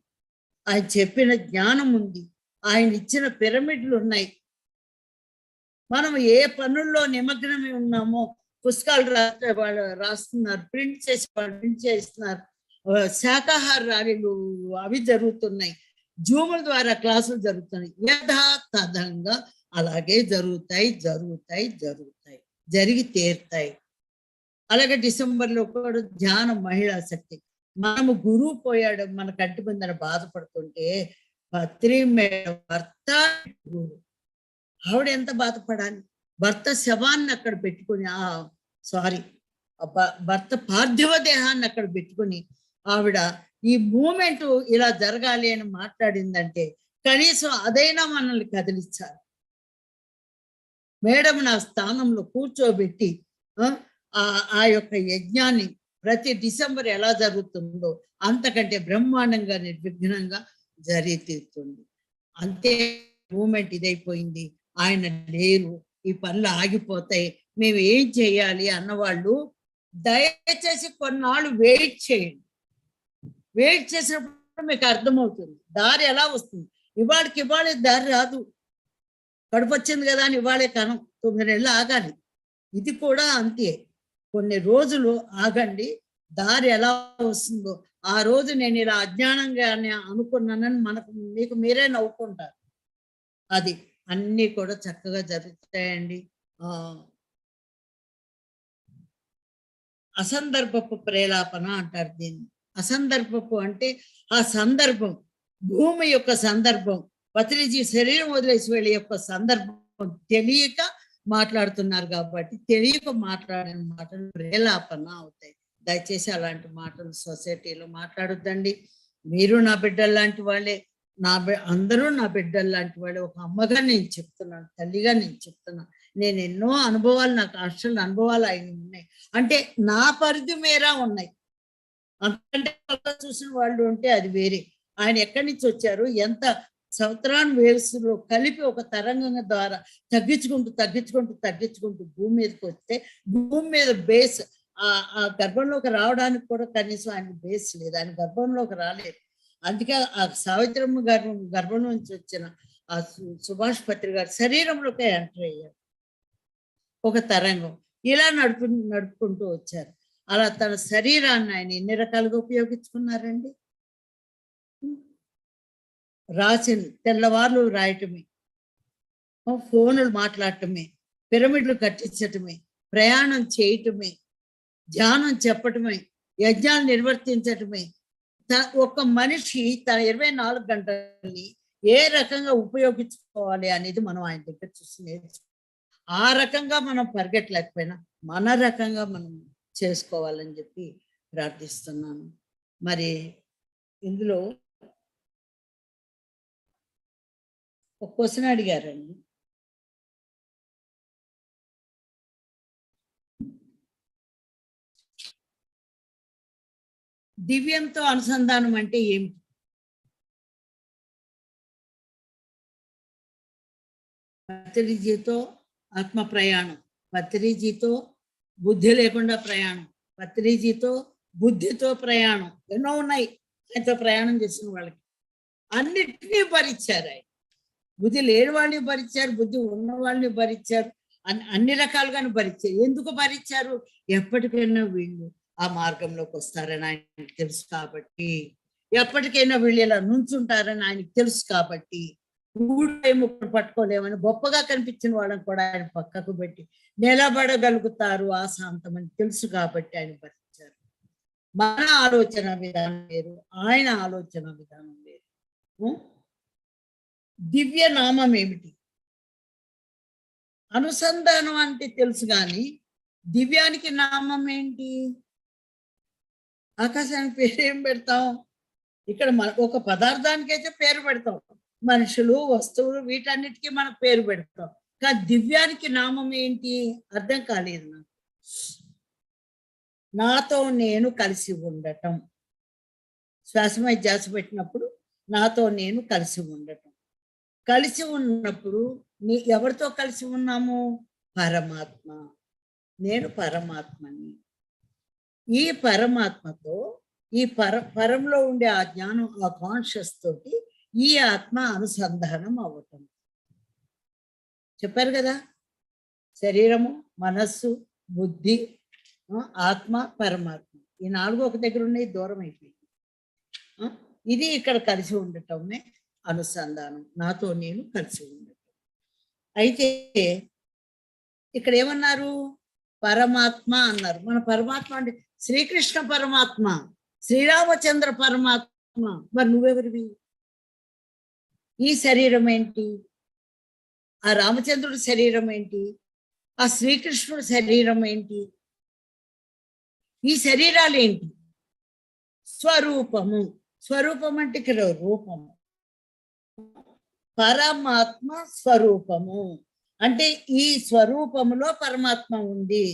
ఆయన చెప్పిన జ్ఞానం ఉంది, ఆయన ఇచ్చిన పిరమిడ్లు ఉన్నాయి. మనం ఏ పనుల్లో నిమగ్నమై ఉన్నామో పుస్తకాలు రాస్తున్నారు, ప్రింట్ చేస్తున్నారు, శాకాహార ర్యాలీలు అవి జరుగుతున్నాయి, జూముల ద్వారా క్లాసులు జరుగుతున్నాయి. యథాతథంగా అలాగే జరుగుతాయి, జరుగుతాయి, జరుగుతాయి, జరిగి తీరుతాయి. అలాగే డిసెంబర్లో కూడా ధ్యాన మహిళా శక్తి. మనము గురువు పోయాడు మన కంటి ముందర బాధపడుతుంటే పత్రి మేడ భర్త గురువు, ఆవిడ ఎంత బాధపడాలి? భర్త శవాన్ని అక్కడ పెట్టుకుని భర్త పార్థివ దేహాన్ని అక్కడ పెట్టుకుని ఆవిడ ఈ మూమెంట్ ఇలా జరగాలి అని మాట్లాడిందంటే కనీసం అదైనా మనల్ని కదిలించాలి. మేడం నా స్థానంలో కూర్చోబెట్టి ఆ యొక్క యజ్ఞాన్ని ప్రతి డిసెంబర్ ఎలా జరుగుతుందో అంతకంటే బ్రహ్మాండంగా నిర్విఘ్నంగా జరిగి తీరుతుంది. అంతే మూమెంట్ ఇదైపోయింది. ఆయన లేరు, ఈ పనులు ఆగిపోతాయి, మేము ఏం చేయాలి అన్నవాళ్ళు దయచేసి కొన్నాళ్ళు వెయిట్ చేయండి. వెయిట్ చేసినప్పుడు మీకు అర్థమవుతుంది దారి ఎలా వస్తుంది. ఇవాళ దారి రాదు. కడుపు వచ్చింది కదా అని ఇవాళే కనం 9 నెలలు ఆగాలి. ఇది కూడా అంతే, కొన్ని రోజులు ఆగండి, దారి ఎలా వస్తుందో ఆ రోజు నేను ఇలా అజ్ఞానంగా అనుకున్నానని మీకు మీరే నవ్వుకుంటారు. అది అన్నీ కూడా చక్కగా జరుగుతాయండి. అసందర్భపు ప్రేలాపన అంటారు దీన్ని. అసందర్భపు అంటే ఆ సందర్భం, భూమి యొక్క సందర్భం, పత్రిజీ శరీరం వదిలేసి వెళ్ళే యొక్క సందర్భం తెలియక మాట్లాడుతున్నారు కాబట్టి తెలియక మాట్లాడిన మాటలు ప్రేలాపన అవుతాయి. దయచేసి అలాంటి మాటలు సొసైటీలో మాట్లాడొద్దండి. మీరు నా బిడ్డలు లాంటి వాళ్ళే, అందరూ నా బిడ్డలు లాంటి వాళ్ళే. ఒక అమ్మగా నేను చెప్తున్నాను, తల్లిగా నేను చెప్తున్నాను. నేను ఎన్నో అనుభవాలు, నాకు హాస్టల్ అనుభవాలు ఆయన ఉన్నాయి. అంటే నా పరిధి మేర ఉన్నాయి. అంతకంటే చూసిన వాళ్ళు ఉంటే అది వేరే. ఆయన ఎక్కడి నుంచి వచ్చారు, ఎంత సౌత్రాన్ వేవ్స్ లో కలిపి ఒక తరంగం ద్వారా తగ్గించుకుంటూ భూమి మీదకి వస్తే భూమి మీద బేస్ ఆ గర్భంలోకి రావడానికి కూడా కనీసం ఆయన బేస్ లేదు, ఆయన గర్భంలోకి రాలేదు. అందుకే ఆ సావిత్రమ్మ గర్భం నుంచి వచ్చిన ఆ సుభాష్ పత్రి గారు శరీరంలోకి ఎంటర్ అయ్యారు. ఒక తరంగం ఇలా నడుపుకుంటూ వచ్చారు. అలా తన శరీరాన్ని ఆయన ఎన్ని రకాలుగా ఉపయోగించుకున్నారండి. తెల్లవార్లు రాయటమే, ఫోన్లు మాట్లాడటమే, పిరమిడ్లు కట్టించటమే, ప్రయాణం చేయటమే, ధ్యానం చెప్పటమే, యజ్ఞాలు నిర్వర్తించటమే. ఒక మనిషి తన 24 గంటల్ని ఏ రకంగా ఉపయోగించుకోవాలి అనేది మనం ఆయన దగ్గర చూసి నేర్చుకోవాలి. ఆ రకంగా మనం పరిగెట్టలేకపోయినా మన రకంగా మనం చేసుకోవాలని చెప్పి ప్రార్థిస్తున్నాను. మరి ఇందులో ఒక క్వశ్చన్ అడిగారండి. దివ్యంతో అనుసంధానం అంటే ఏమిటి? పత్రిజీతో ఆత్మ ప్రయాణం, పత్రిజీతో బుద్ధి లేకుండా ప్రయాణం, పత్రిజీతో బుద్ధితో ప్రయాణం, ఎన్నో ఉన్నాయి. ఆయనతో ప్రయాణం చేసిన వాళ్ళకి అన్నిటినీ భరించారు. ఆయన బుద్ధి లేని వాళ్ళని భరించారు, బుద్ధి ఉన్న వాళ్ళని భరించారు, అన్ని రకాలుగాను భరించారు. ఎందుకు భరించారు? ఎప్పటికైనా వీళ్ళు ఆ మార్గంలోకి వస్తారని ఆయనకు తెలుసు కాబట్టి, ఎప్పటికైనా వీళ్ళు ఇలా నుంచుంటారని ఆయనకు తెలుసు కాబట్టి, ముక్కలు పట్టుకోలేమని గొప్పగా కనిపించిన వాళ్ళని కూడా ఆయన పక్కకు పెట్టి నిలబడగలుగుతారు ఆ శాంతం అని తెలుసు కాబట్టి ఆయన భరించారు. మన ఆలోచన విధానం వేరు, ఆయన ఆలోచన విధానం వేరు. దివ్య నామం ఏమిటి? అనుసంధానం అంటే తెలుసు కానీ దివ్యానికి నామం ఏంటి? ఆకాశానికి పేరు ఏం పెడతాం? ఇక్కడ ఒక పదార్థానికి అయితే పేరు పెడతాం, మనుషులు, వస్తువులు, వీటన్నిటికీ మనం పేరు పెడతాం. కానీ దివ్యానికి నామం ఏంటి? అర్థం కాలేదు నాకు. నాతో నేను కలిసి ఉండటం. శ్వాసమై ధ్యాస పెట్టినప్పుడు నాతో నేను కలిసి ఉండటం. కలిసి ఉన్నప్పుడు ఎవరితో కలిసి ఉన్నాము? పరమాత్మ. నేను పరమాత్మని. ఈ పరమాత్మతో, ఈ పరంలో ఉండే ఆ జ్ఞానం, ఆ కాన్షియస్ తోటి ఈ ఆత్మ అనుసంధానం అవ్వటం. చెప్పారు కదా, శరీరము, మనస్సు, బుద్ధి, ఆత్మ, పరమాత్మ, ఈ 4 ఒక దగ్గర ఉన్నాయి, దూరం అయిపోయింది. ఇది ఇక్కడ కలిసి ఉండటమే అనుసంధానం, నాతో నేను కలిసి ఉండటం. అయితే ఇక్కడ ఏమన్నారు? పరమాత్మ అన్నారు. మన పరమాత్మ అంటే శ్రీకృష్ణ పరమాత్మ, శ్రీరామచంద్ర పరమాత్మ. మరి నువ్వెవరివి? ఈ శరీరం ఏంటి? ఆ రామచంద్రుడి శరీరం ఏంటి? ఆ శ్రీకృష్ణుడి శరీరం ఏంటి? ఈ శరీరాలు ఏంటి? స్వరూపము. స్వరూపం అంటే ఇక్కడ రూపము. పరమాత్మ స్వరూపము అంటే ఈ స్వరూపములో పరమాత్మ ఉంది.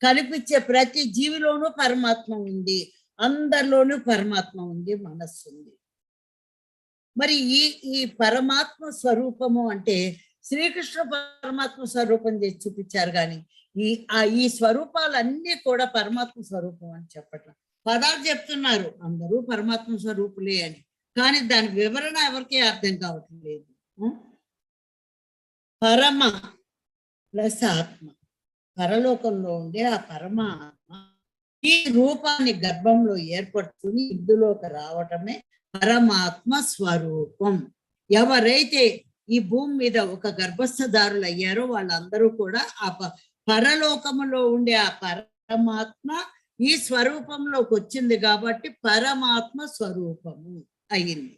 కనిపించే ప్రతి జీవిలోనూ పరమాత్మ ఉంది. అందరిలోనూ పరమాత్మ ఉంది, మనస్సు ఉంది. మరి ఈ పరమాత్మ స్వరూపము అంటే శ్రీకృష్ణ పరమాత్మ స్వరూపం చేసి చూపించారు. కానీ ఈ స్వరూపాలన్నీ కూడా పరమాత్మ స్వరూపం అని చెప్పట్లేదు. పదాలు చెప్తున్నారు అందరూ పరమాత్మ స్వరూపులే అని, కానీ దాని వివరణ ఎవరికీ అర్థం కావట్లేదు. పరమ ప్లస్ ఆత్మ, పరలోకంలో ఉండే ఆ పరమాత్మ ఈ రూపాన్ని గర్భంలో ఏర్పడుతుని ఇందులోకి రావటమే పరమాత్మ స్వరూపం. ఎవరైతే ఈ భూమి మీద ఒక గర్భస్థదారులు అయ్యారో వాళ్ళందరూ కూడా ఆ పరలోకములో ఉండే ఆ పరమాత్మ ఈ స్వరూపంలోకి వచ్చింది కాబట్టి పరమాత్మ స్వరూపము అయింది.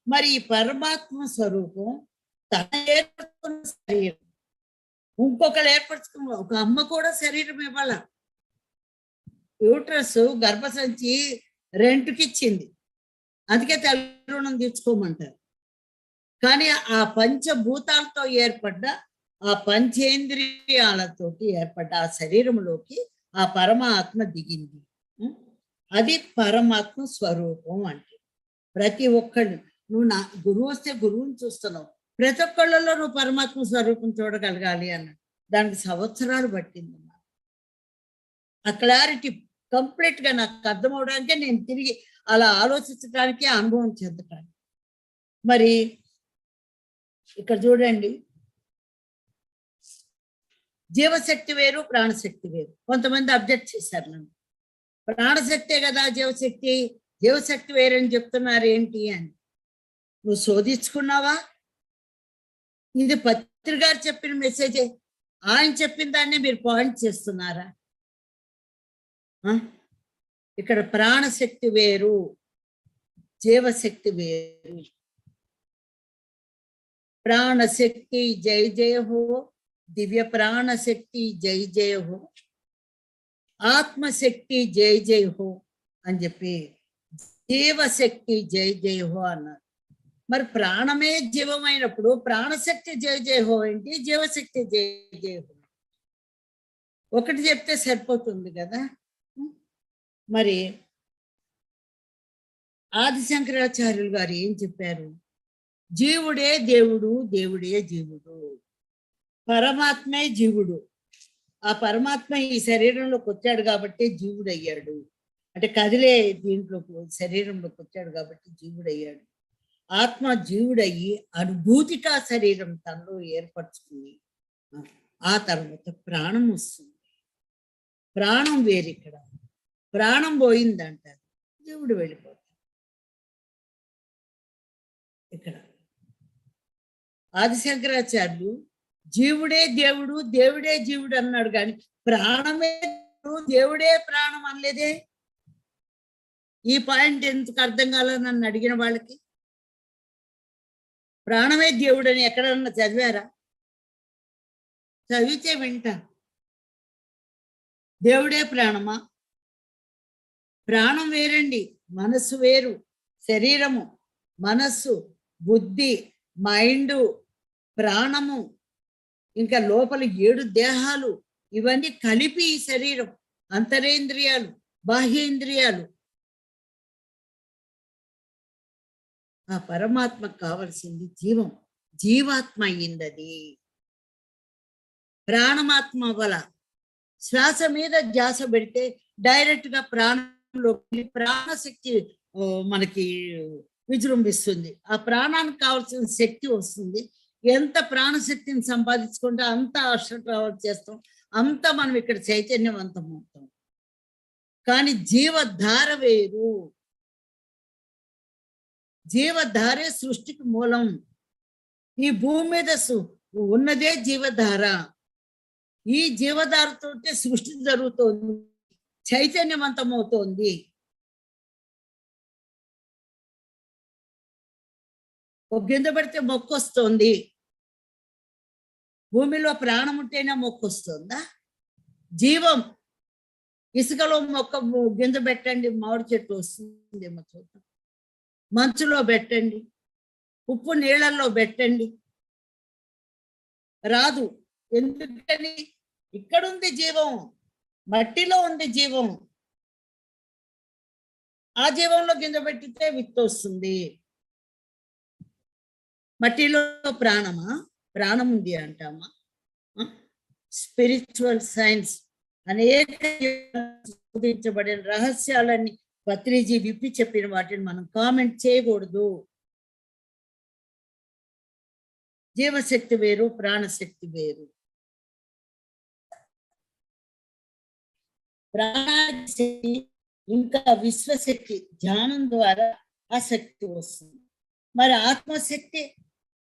మరి ఈ పరమాత్మ స్వరూపం తన ఏర్పడుతున్న శరీరం ఇంకొకరు ఏర్పరచుకున్న ఒక అమ్మ కూడా శరీరం ఇవ్వాల. యూట్రస్ గర్భసంచి రెంట్కిచ్చింది, అందుకే తెల్ల రుణం తీర్చుకోమంటారు. కానీ ఆ పంచభూతాలతో ఏర్పడ్డ ఆ పంచేంద్రియాలతోటి ఏర్పడ్డ ఆ శరీరంలోకి ఆ పరమాత్మ దిగింది. అది పరమాత్మ స్వరూపం అంటే. ప్రతి ఒక్కళ్ళు నువ్వు నా గురువు వస్తే గురువుని చూస్తున్నావు, ప్రతి ఒక్కళ్ళలో నువ్వు పరమాత్మ స్వరూపం చూడగలగాలి అన్నాడు. దానికి సంవత్సరాలు పట్టింది. ఆ క్లారిటీ కంప్లీట్ గా నాకు అర్థం అవడానికే నేను తిరిగి అలా ఆలోచించడానికి అనుభవం చెందటానికి. మరి ఇక్కడ చూడండి, జీవశక్తి వేరు, ప్రాణశక్తి వేరు. కొంతమంది అబ్జెక్ట్ చేశారు నన్ను, ప్రాణశక్తే కదా జీవశక్తి, జీవశక్తి వేరని చెప్తున్నారు ఏంటి అని. నువ్వు శోధించుకున్నావా? ఇది పత్రి గారు చెప్పిన మెసేజే, ఆయన చెప్పిన దాన్ని మీరు పాయింట్ చేస్తున్నారా? ఇక్కడ ప్రాణశక్తి వేరు, జీవశక్తి వేరు. ప్రాణశక్తి జై జయ హో, దివ్య ప్రాణశక్తి జై జయ హో, ఆత్మశక్తి జై జయ హో అని చెప్పి జీవశక్తి జై జయ హో అన్నారు. మరి ప్రాణమే జీవమైనప్పుడు ప్రాణశక్తి జయ జయ హో ఏంటి, జీవశక్తి జయ జయ హో ఒకటి చెప్తే సరిపోతుంది కదా. మరి ఆదిశంకరాచార్యులు గారు ఏం చెప్పారు? జీవుడే దేవుడు, దేవుడే జీవుడు, పరమాత్మే జీవుడు. ఆ పరమాత్మ ఈ శరీరంలోకి వచ్చాడు కాబట్టి జీవుడు అయ్యాడు. అంటే కదిలే దీంట్లో శరీరంలోకి వచ్చాడు కాబట్టి జీవుడు అయ్యాడు. ఆత్మ జీవుడయ్యి అనుభూతిగా శరీరం తనలో ఏర్పరచుకుని ఆ తర్వాత ప్రాణం వస్తుంది. ప్రాణం వేరు, ఇక్కడ ప్రాణం పోయిందంటారు, జీవుడు వెళ్ళిపోతాడు. ఇక్కడ ఆదిశంకరాచార్యులు జీవుడే దేవుడు, దేవుడే జీవుడు అన్నాడు, కానీ ప్రాణమే దేవుడే ప్రాణం అనలేదే. ఈ పాయింట్ ఎందుకు అర్థం కాలని నన్ను అడిగిన వాళ్ళకి, ప్రాణమే దేవుడు అని ఎక్కడన్నా చదివారా? చదివితే వింటా. దేవుడే ప్రాణమా? ప్రాణం వేరండి, మనస్సు వేరు. శరీరము, మనస్సు, బుద్ధి, మైండ్, ప్రాణము, ఇంకా లోపల 7 దేహాలు, ఇవన్నీ కలిపి ఈ శరీరం. అంతరేంద్రియాలు, బాహ్యేంద్రియాలు. ఆ పరమాత్మకు కావలసింది జీవం, జీవాత్మ అయింది అది. ప్రాణమాత్మ వల్ల శ్వాస మీద ధ్యాస పెడితే డైరెక్ట్ గా ప్రాణంలోకి ప్రాణశక్తి మనకి విజృంభిస్తుంది. ఆ ప్రాణానికి కావాల్సిన శక్తి వస్తుంది. ఎంత ప్రాణశక్తిని సంపాదించుకుంటే అంత అష్టప్రవర్తి చేస్తాం, అంత మనం ఇక్కడ చైతన్యవంతం అవుతాం. కానీ జీవధార వేరు. జీవధారే సృష్టికి మూలం. ఈ భూమి మీద ఉన్నదే జీవధార. ఈ జీవధారతో సృష్టి జరుగుతోంది, చైతన్యవంతం అవుతోంది. ఒక గింజ పెడితే మొక్క వస్తుంది, భూమిలో ప్రాణం ఉంటేనే మొక్క వస్తుందా? జీవం. ఇసుకలో మొక్క గింజ పెట్టండి, మామిడి చెట్టు వస్తుందేమో చూద్దాం. మంచులో పెట్టండి, ఉప్పు నీళ్ళల్లో పెట్టండి, రాదు. ఎందుకని? ఇక్కడుంది జీవం, మట్టిలో ఉంది జీవం. ఆ జీవంలో గింజ పెట్టితే విత్తు వస్తుంది. మట్టిలో ప్రాణమా? ప్రాణం ఉంది అంటామా? స్పిరిచువల్ సైన్స్ అనేక శోధించబడిన రహస్యాలన్నీ పత్రిజీ విప్పి చెప్పిన వాటిని మనం కామెంట్ చేయకూడదు. జీవశక్తి వేరు, ప్రాణశక్తి వేరు. ప్రాణశక్తి ఇంకా విశ్వశక్తి ధ్యానం ద్వారా ఆ శక్తి వస్తుంది. మరి ఆత్మశక్తి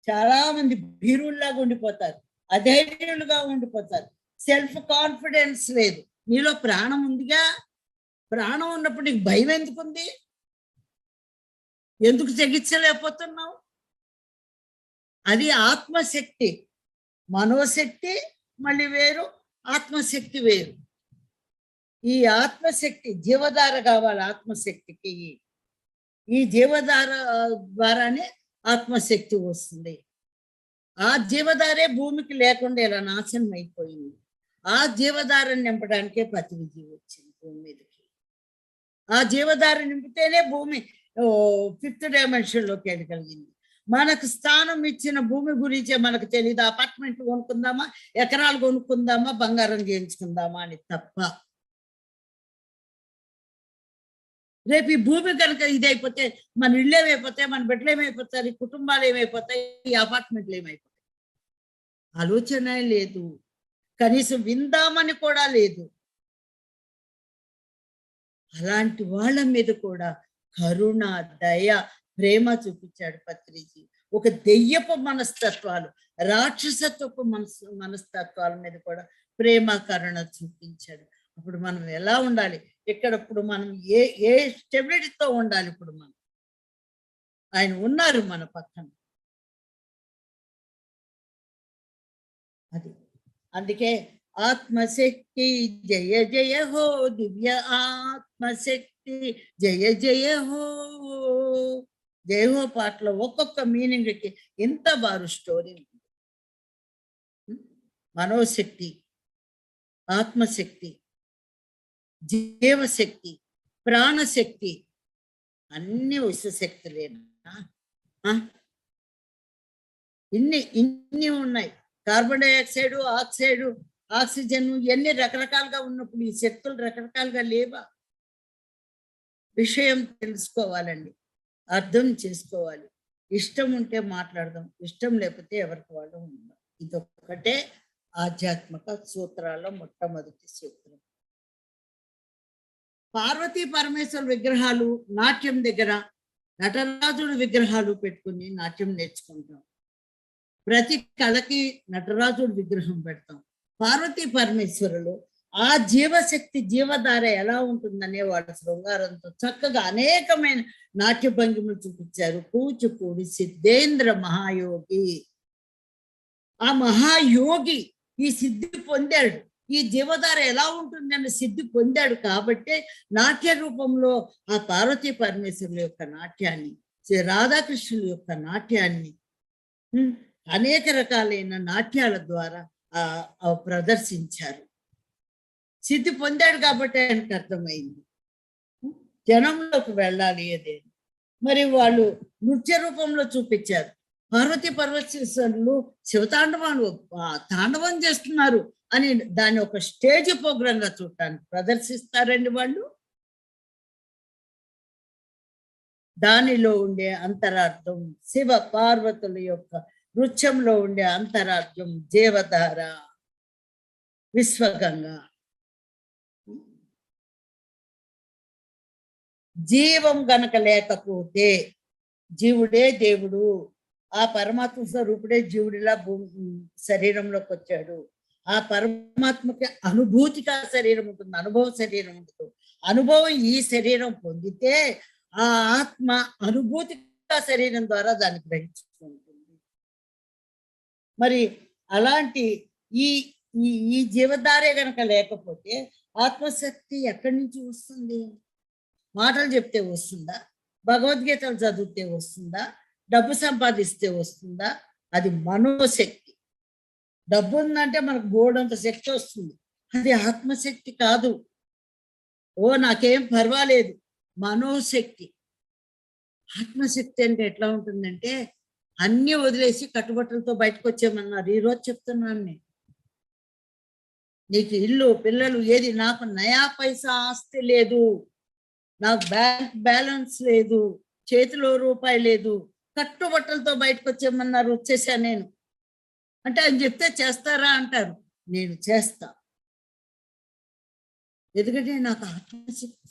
చాలా మంది భీరుల్లాగా ఉండిపోతారు, అధైర్యులుగా ఉండిపోతారు, సెల్ఫ్ కాన్ఫిడెన్స్ లేదు. నీలో ప్రాణం ఉందిగా, ప్రాణం ఉన్నప్పుడు నీకు భయం ఎందుకుంది? ఎందుకు జగించలేకపోతున్నావు? అది ఆత్మశక్తి. మనోశక్తి మళ్ళీ వేరు, ఆత్మశక్తి వేరు. ఈ ఆత్మశక్తి జీవధార కావాలి ఆత్మశక్తికి. ఈ జీవధార ద్వారానే ఆత్మశక్తి వస్తుంది. ఆ జీవధారే భూమికి లేకుండా ఇలా నాశనం అయిపోయింది. ఆ జీవధారని నింపడానికే పత్రిజీ వచ్చింది భూమి మీదకి. ఆ జీవధార నింపితేనే భూమి 5th డైమెన్షన్లోకి వెళ్ళగలిగింది. మనకు స్థానం ఇచ్చిన భూమి గురించే మనకు తెలియదు. అపార్ట్మెంట్ కొనుక్కుందామా, ఎకరాలు కొనుక్కుందామా, బంగారం చేయించుకుందామా అని తప్ప. రేపు ఈ భూమి కనుక ఇదైపోతే మన ఇళ్ళు ఏమైపోతాయి, మన బిడ్డలు ఏమైపోతారు, ఈ కుటుంబాలు ఏమైపోతాయి, ఈ అపార్ట్మెంట్లు ఏమైపోతాయి? ఆలోచన లేదు, కనీసం విందామని కూడా లేదు. అలాంటి వాళ్ళ మీద కూడా కరుణ, దయ, ప్రేమ చూపించాడు పత్రిజీ. ఒక దెయ్యపు మనస్తత్వాలు, రాక్షసత్వపు మనస్తత్వాల మీద కూడా ప్రేమ, కరుణ చూపించాడు. అప్పుడు మనం ఎలా ఉండాలి? ఇప్పుడు మనం ఏ స్టెబిలిటీతో ఉండాలి? ఇప్పుడు మనం ఆయన ఉన్నారు మన పక్కన. అది అందుకే ఆత్మశక్తి జయ జయ హో, దివ్య ఆత్మశక్తి జయ జయ హో. జయ హో పాటలో ఒక్కొక్క మీనింగ్కి ఎంత బారు స్టోరీ ఉంది. మనోశక్తి, ఆత్మశక్తి, జీవశక్తి, ప్రాణశక్తి అన్ని విశ్వశక్తులేనా? ఇన్ని ఉన్నాయి. కార్బన్ డైఆక్సైడ్, ఆక్సిజన్ ఎన్ని రకరకాలుగా ఉన్నప్పుడు ఈ శక్తులు రకరకాలుగా లేవా? విషయం తెలుసుకోవాలండి, అర్థం చేసుకోవాలి. ఇష్టం ఉంటే మాట్లాడదాం, ఇష్టం లేకపోతే ఎవరికి వాళ్ళు ఉందాం. ఇదొక్కటే ఆధ్యాత్మిక సూత్రాల్లో మొట్టమొదటి సూత్రం. పార్వతీ పరమేశ్వర విగ్రహాలు నాట్యం దగ్గర నటరాజుడు విగ్రహాలు పెట్టుకుని నాట్యం నేర్చుకుంటాం. ప్రతి కళకి నటరాజుడు విగ్రహం పెడతాం. పార్వతీ పరమేశ్వరులు ఆ జీవశక్తి, జీవధార ఎలా ఉంటుందనే వాళ్ళ శృంగారంతో చక్కగా అనేకమైన నాట్య భంగిమలు చూపించారు. కూచిపూడి సిద్ధేంద్ర మహాయోగి, ఆ మహాయోగి ఈ సిద్ధి పొందాడు. ఈ జీవధార ఎలా ఉంటుందని సిద్ధి పొందాడు కాబట్టి నాట్య రూపంలో ఆ పార్వతీ పరమేశ్వరుల యొక్క నాట్యాన్ని, రాధాకృష్ణుల యొక్క నాట్యాన్ని అనేక రకాలైన నాట్యాల ద్వారా ప్రదర్శించారు. సిద్ధి పొందాడు కాబట్టి ఆయనకు అర్థమైంది జనంలోకి వెళ్ళాలి అదే. మరి వాళ్ళు నృత్య రూపంలో చూపించారు. పార్వతీ పరమేశ్వరులు శివతాండవాలు తాండవం చేస్తున్నారు అని దాన్ని ఒక స్టేజ్ ప్రోగ్రామ్ గా చూడటానికి ప్రదర్శిస్తారండి వాళ్ళు. దానిలో ఉండే అంతరార్థం, శివ పార్వతుల యొక్క నృత్యంలో ఉండే అంతరార్థం జీవధార, విశ్వగంగా. జీవం గనక లేకపోతే జీవుడే దేవుడు, ఆ పరమాత్మ స్వరూపుడే జీవుడిలా శరీరంలోకి వచ్చాడు. ఆ పరమాత్మకి అనుభూతిగా శరీరం ఉంటుంది, అనుభవ శరీరం ఉంటుంది. అనుభవం ఈ శరీరం పొందితే ఆ ఆత్మ అనుభూతిగా శరీరం ద్వారా దాన్ని గ్రహించుకుంటుంది. మరి అలాంటి ఈ ఈ ఈ జీవధారే గనక లేకపోతే ఆత్మశక్తి ఎక్కడి నుంచి వస్తుంది? మాటలు చెప్తే వస్తుందా? భగవద్గీతలు చదివితే వస్తుందా? డబ్బు సంపాదిస్తే వస్తుందా? అది మనోశక్తి. డబ్బు ఉందంటే మనకు బోర్డంత శక్తి వస్తుంది. అది ఆత్మశక్తి కాదు. ఓ నాకేం పర్వాలేదు, మనోశక్తి. ఆత్మశక్తి అంటే ఎట్లా ఉంటుందంటే అన్ని వదిలేసి కట్టుబట్టలతో బయటకు వచ్చేయమన్నారు. ఈరోజు చెప్తున్నాను నేను, నీకు ఇల్లు పిల్లలు ఏది, నాకు నయా పైసా ఆస్తి లేదు, నాకు బ్యాంక్ బ్యాలెన్స్ లేదు, చేతిలో రూపాయి లేదు, కట్టుబట్టలతో బయటకు వచ్చేయమన్నారు, వచ్చేసా నేను అంటే ఆయన చెప్తే చేస్తారా అంటారు. నేను చేస్తా, ఎందుకంటే నాకు ఆత్మశక్తి,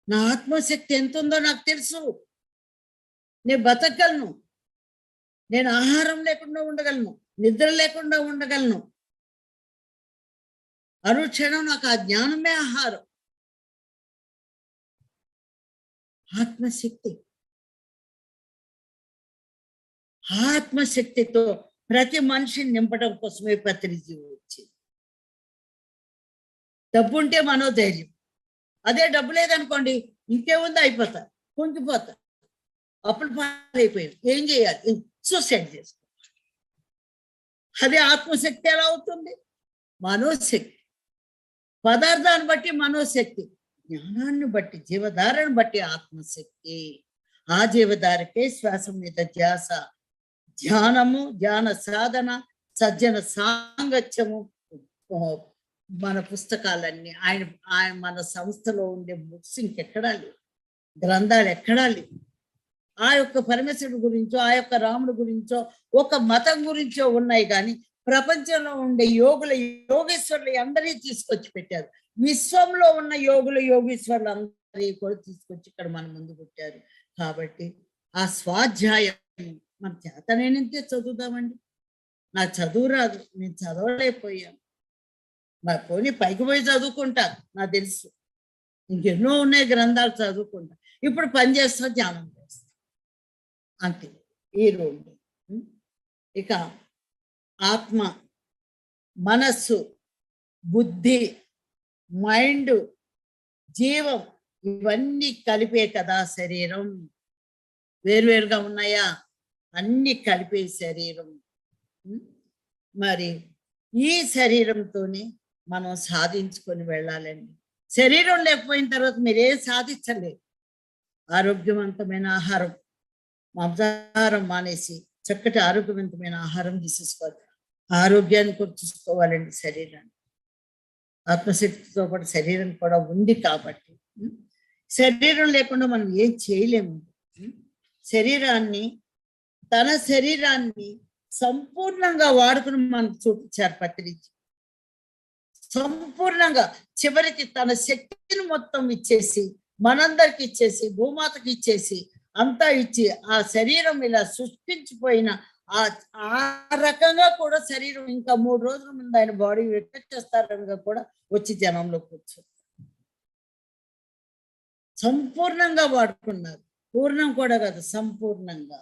నా ఆత్మశక్తి ఎంత ఉందో నాకు తెలుసు. నేను బతకగలను, నేను ఆహారం లేకుండా ఉండగలను, నిద్ర లేకుండా ఉండగలను. అనుక్షణం నాకు ఆ జ్ఞానమే ఆహారం. ఆత్మశక్తి, ఆత్మశక్తితో ప్రతి మనిషిని నింపడం కోసమే పత్రిజీ వచ్చింది. డబ్బు ఉంటే మనోధైర్యం, అదే డబ్బు లేదనుకోండి ఇంకేముంది, అయిపోతా, కుంగిపోతా, అప్పుడు పాలైపోయాడు, ఏం చేయాలి, సూసైడ్ చేసుకో. అదే ఆత్మశక్తి ఎలా అవుతుంది? మనోశక్తి. పదార్థాన్ని బట్టి మనోశక్తి, జ్ఞానాన్ని బట్టి జీవధారను బట్టి ఆత్మశక్తి. ఆ జీవధారకే శ్వాస మీద ధ్యాస, ధ్యానము, ధ్యాన సాధన, సజ్జన సాంగత్యము. మన పుస్తకాలన్నీ ఆయన ఆయన మన సంస్థలో ఉండే బుక్స్ ఇంకెక్కడా లేవు, గ్రంథాలు ఎక్కడా లేవు. ఆ యొక్క పరమేశ్వరుడు గురించో, ఆ యొక్క రాముడి గురించో, ఒక మతం గురించో ఉన్నాయి, కానీ ప్రపంచంలో ఉండే యోగుల యోగేశ్వరులు అందరినీ తీసుకొచ్చి పెట్టారు. విశ్వంలో ఉన్న యోగుల యోగేశ్వరులు అందరి కూడా తీసుకొచ్చి ఇక్కడ మన ముందు పెట్టారు. కాబట్టి ఆ స్వాధ్యాయం మన చేతనేనంతే చదువుదామండి. నా చదువు రాదు, నేను చదవలేకపోయాను. నా పోనీ పైకి పోయి చదువుకుంటా, నాకు తెలుసు, ఇంకెన్నో ఉన్నాయి గ్రంథాలు చదువుకుంటా. ఇప్పుడు పని చేస్తా, ధ్యానం చేస్తా, అంతే. ఈ రెండు. ఇక ఆత్మ, మనస్సు, బుద్ధి, మైండ్, జీవం, ఇవన్నీ కలిపే కదా శరీరం. వేరువేరుగా ఉన్నాయా? అన్ని కలిపే శరీరం. మరి ఈ శరీరంతోనే మనం సాధించుకొని వెళ్ళాలండి. శరీరం లేకపోయిన తర్వాత మీరేం సాధించలేదు. ఆరోగ్యవంతమైన ఆహారం, మాంసాహారం మానేసి చక్కటి ఆరోగ్యవంతమైన ఆహారం తీసుకోవాలి. ఆరోగ్యాన్ని కూడా చూసుకోవాలండి, శరీరాన్ని. ఆత్మశక్తితో పాటు శరీరం కూడా ఉంది కాబట్టి శరీరం లేకుండా మనం ఏం చేయలేము. శరీరాన్ని, తన శరీరాన్ని సంపూర్ణంగా వాడుకుని మనకు చూపించారు పత్రిజీ. సంపూర్ణంగా చివరికి తన శక్తిని మొత్తం ఇచ్చేసి, మనందరికి ఇచ్చేసి, భూమాతకి ఇచ్చేసి, అంతా ఇచ్చి ఆ శరీరం ఇలా సృష్టించిపోయిన ఆ రకంగా కూడా శరీరం ఇంకా 3 రోజుల ముందు ఆయన బాడీ రిటర్న్ చేస్తారనగా కూడా వచ్చి జనంలో కూర్చో సంపూర్ణంగా వాడుకున్నారు. పూర్ణం కూడా కాదు, సంపూర్ణంగా.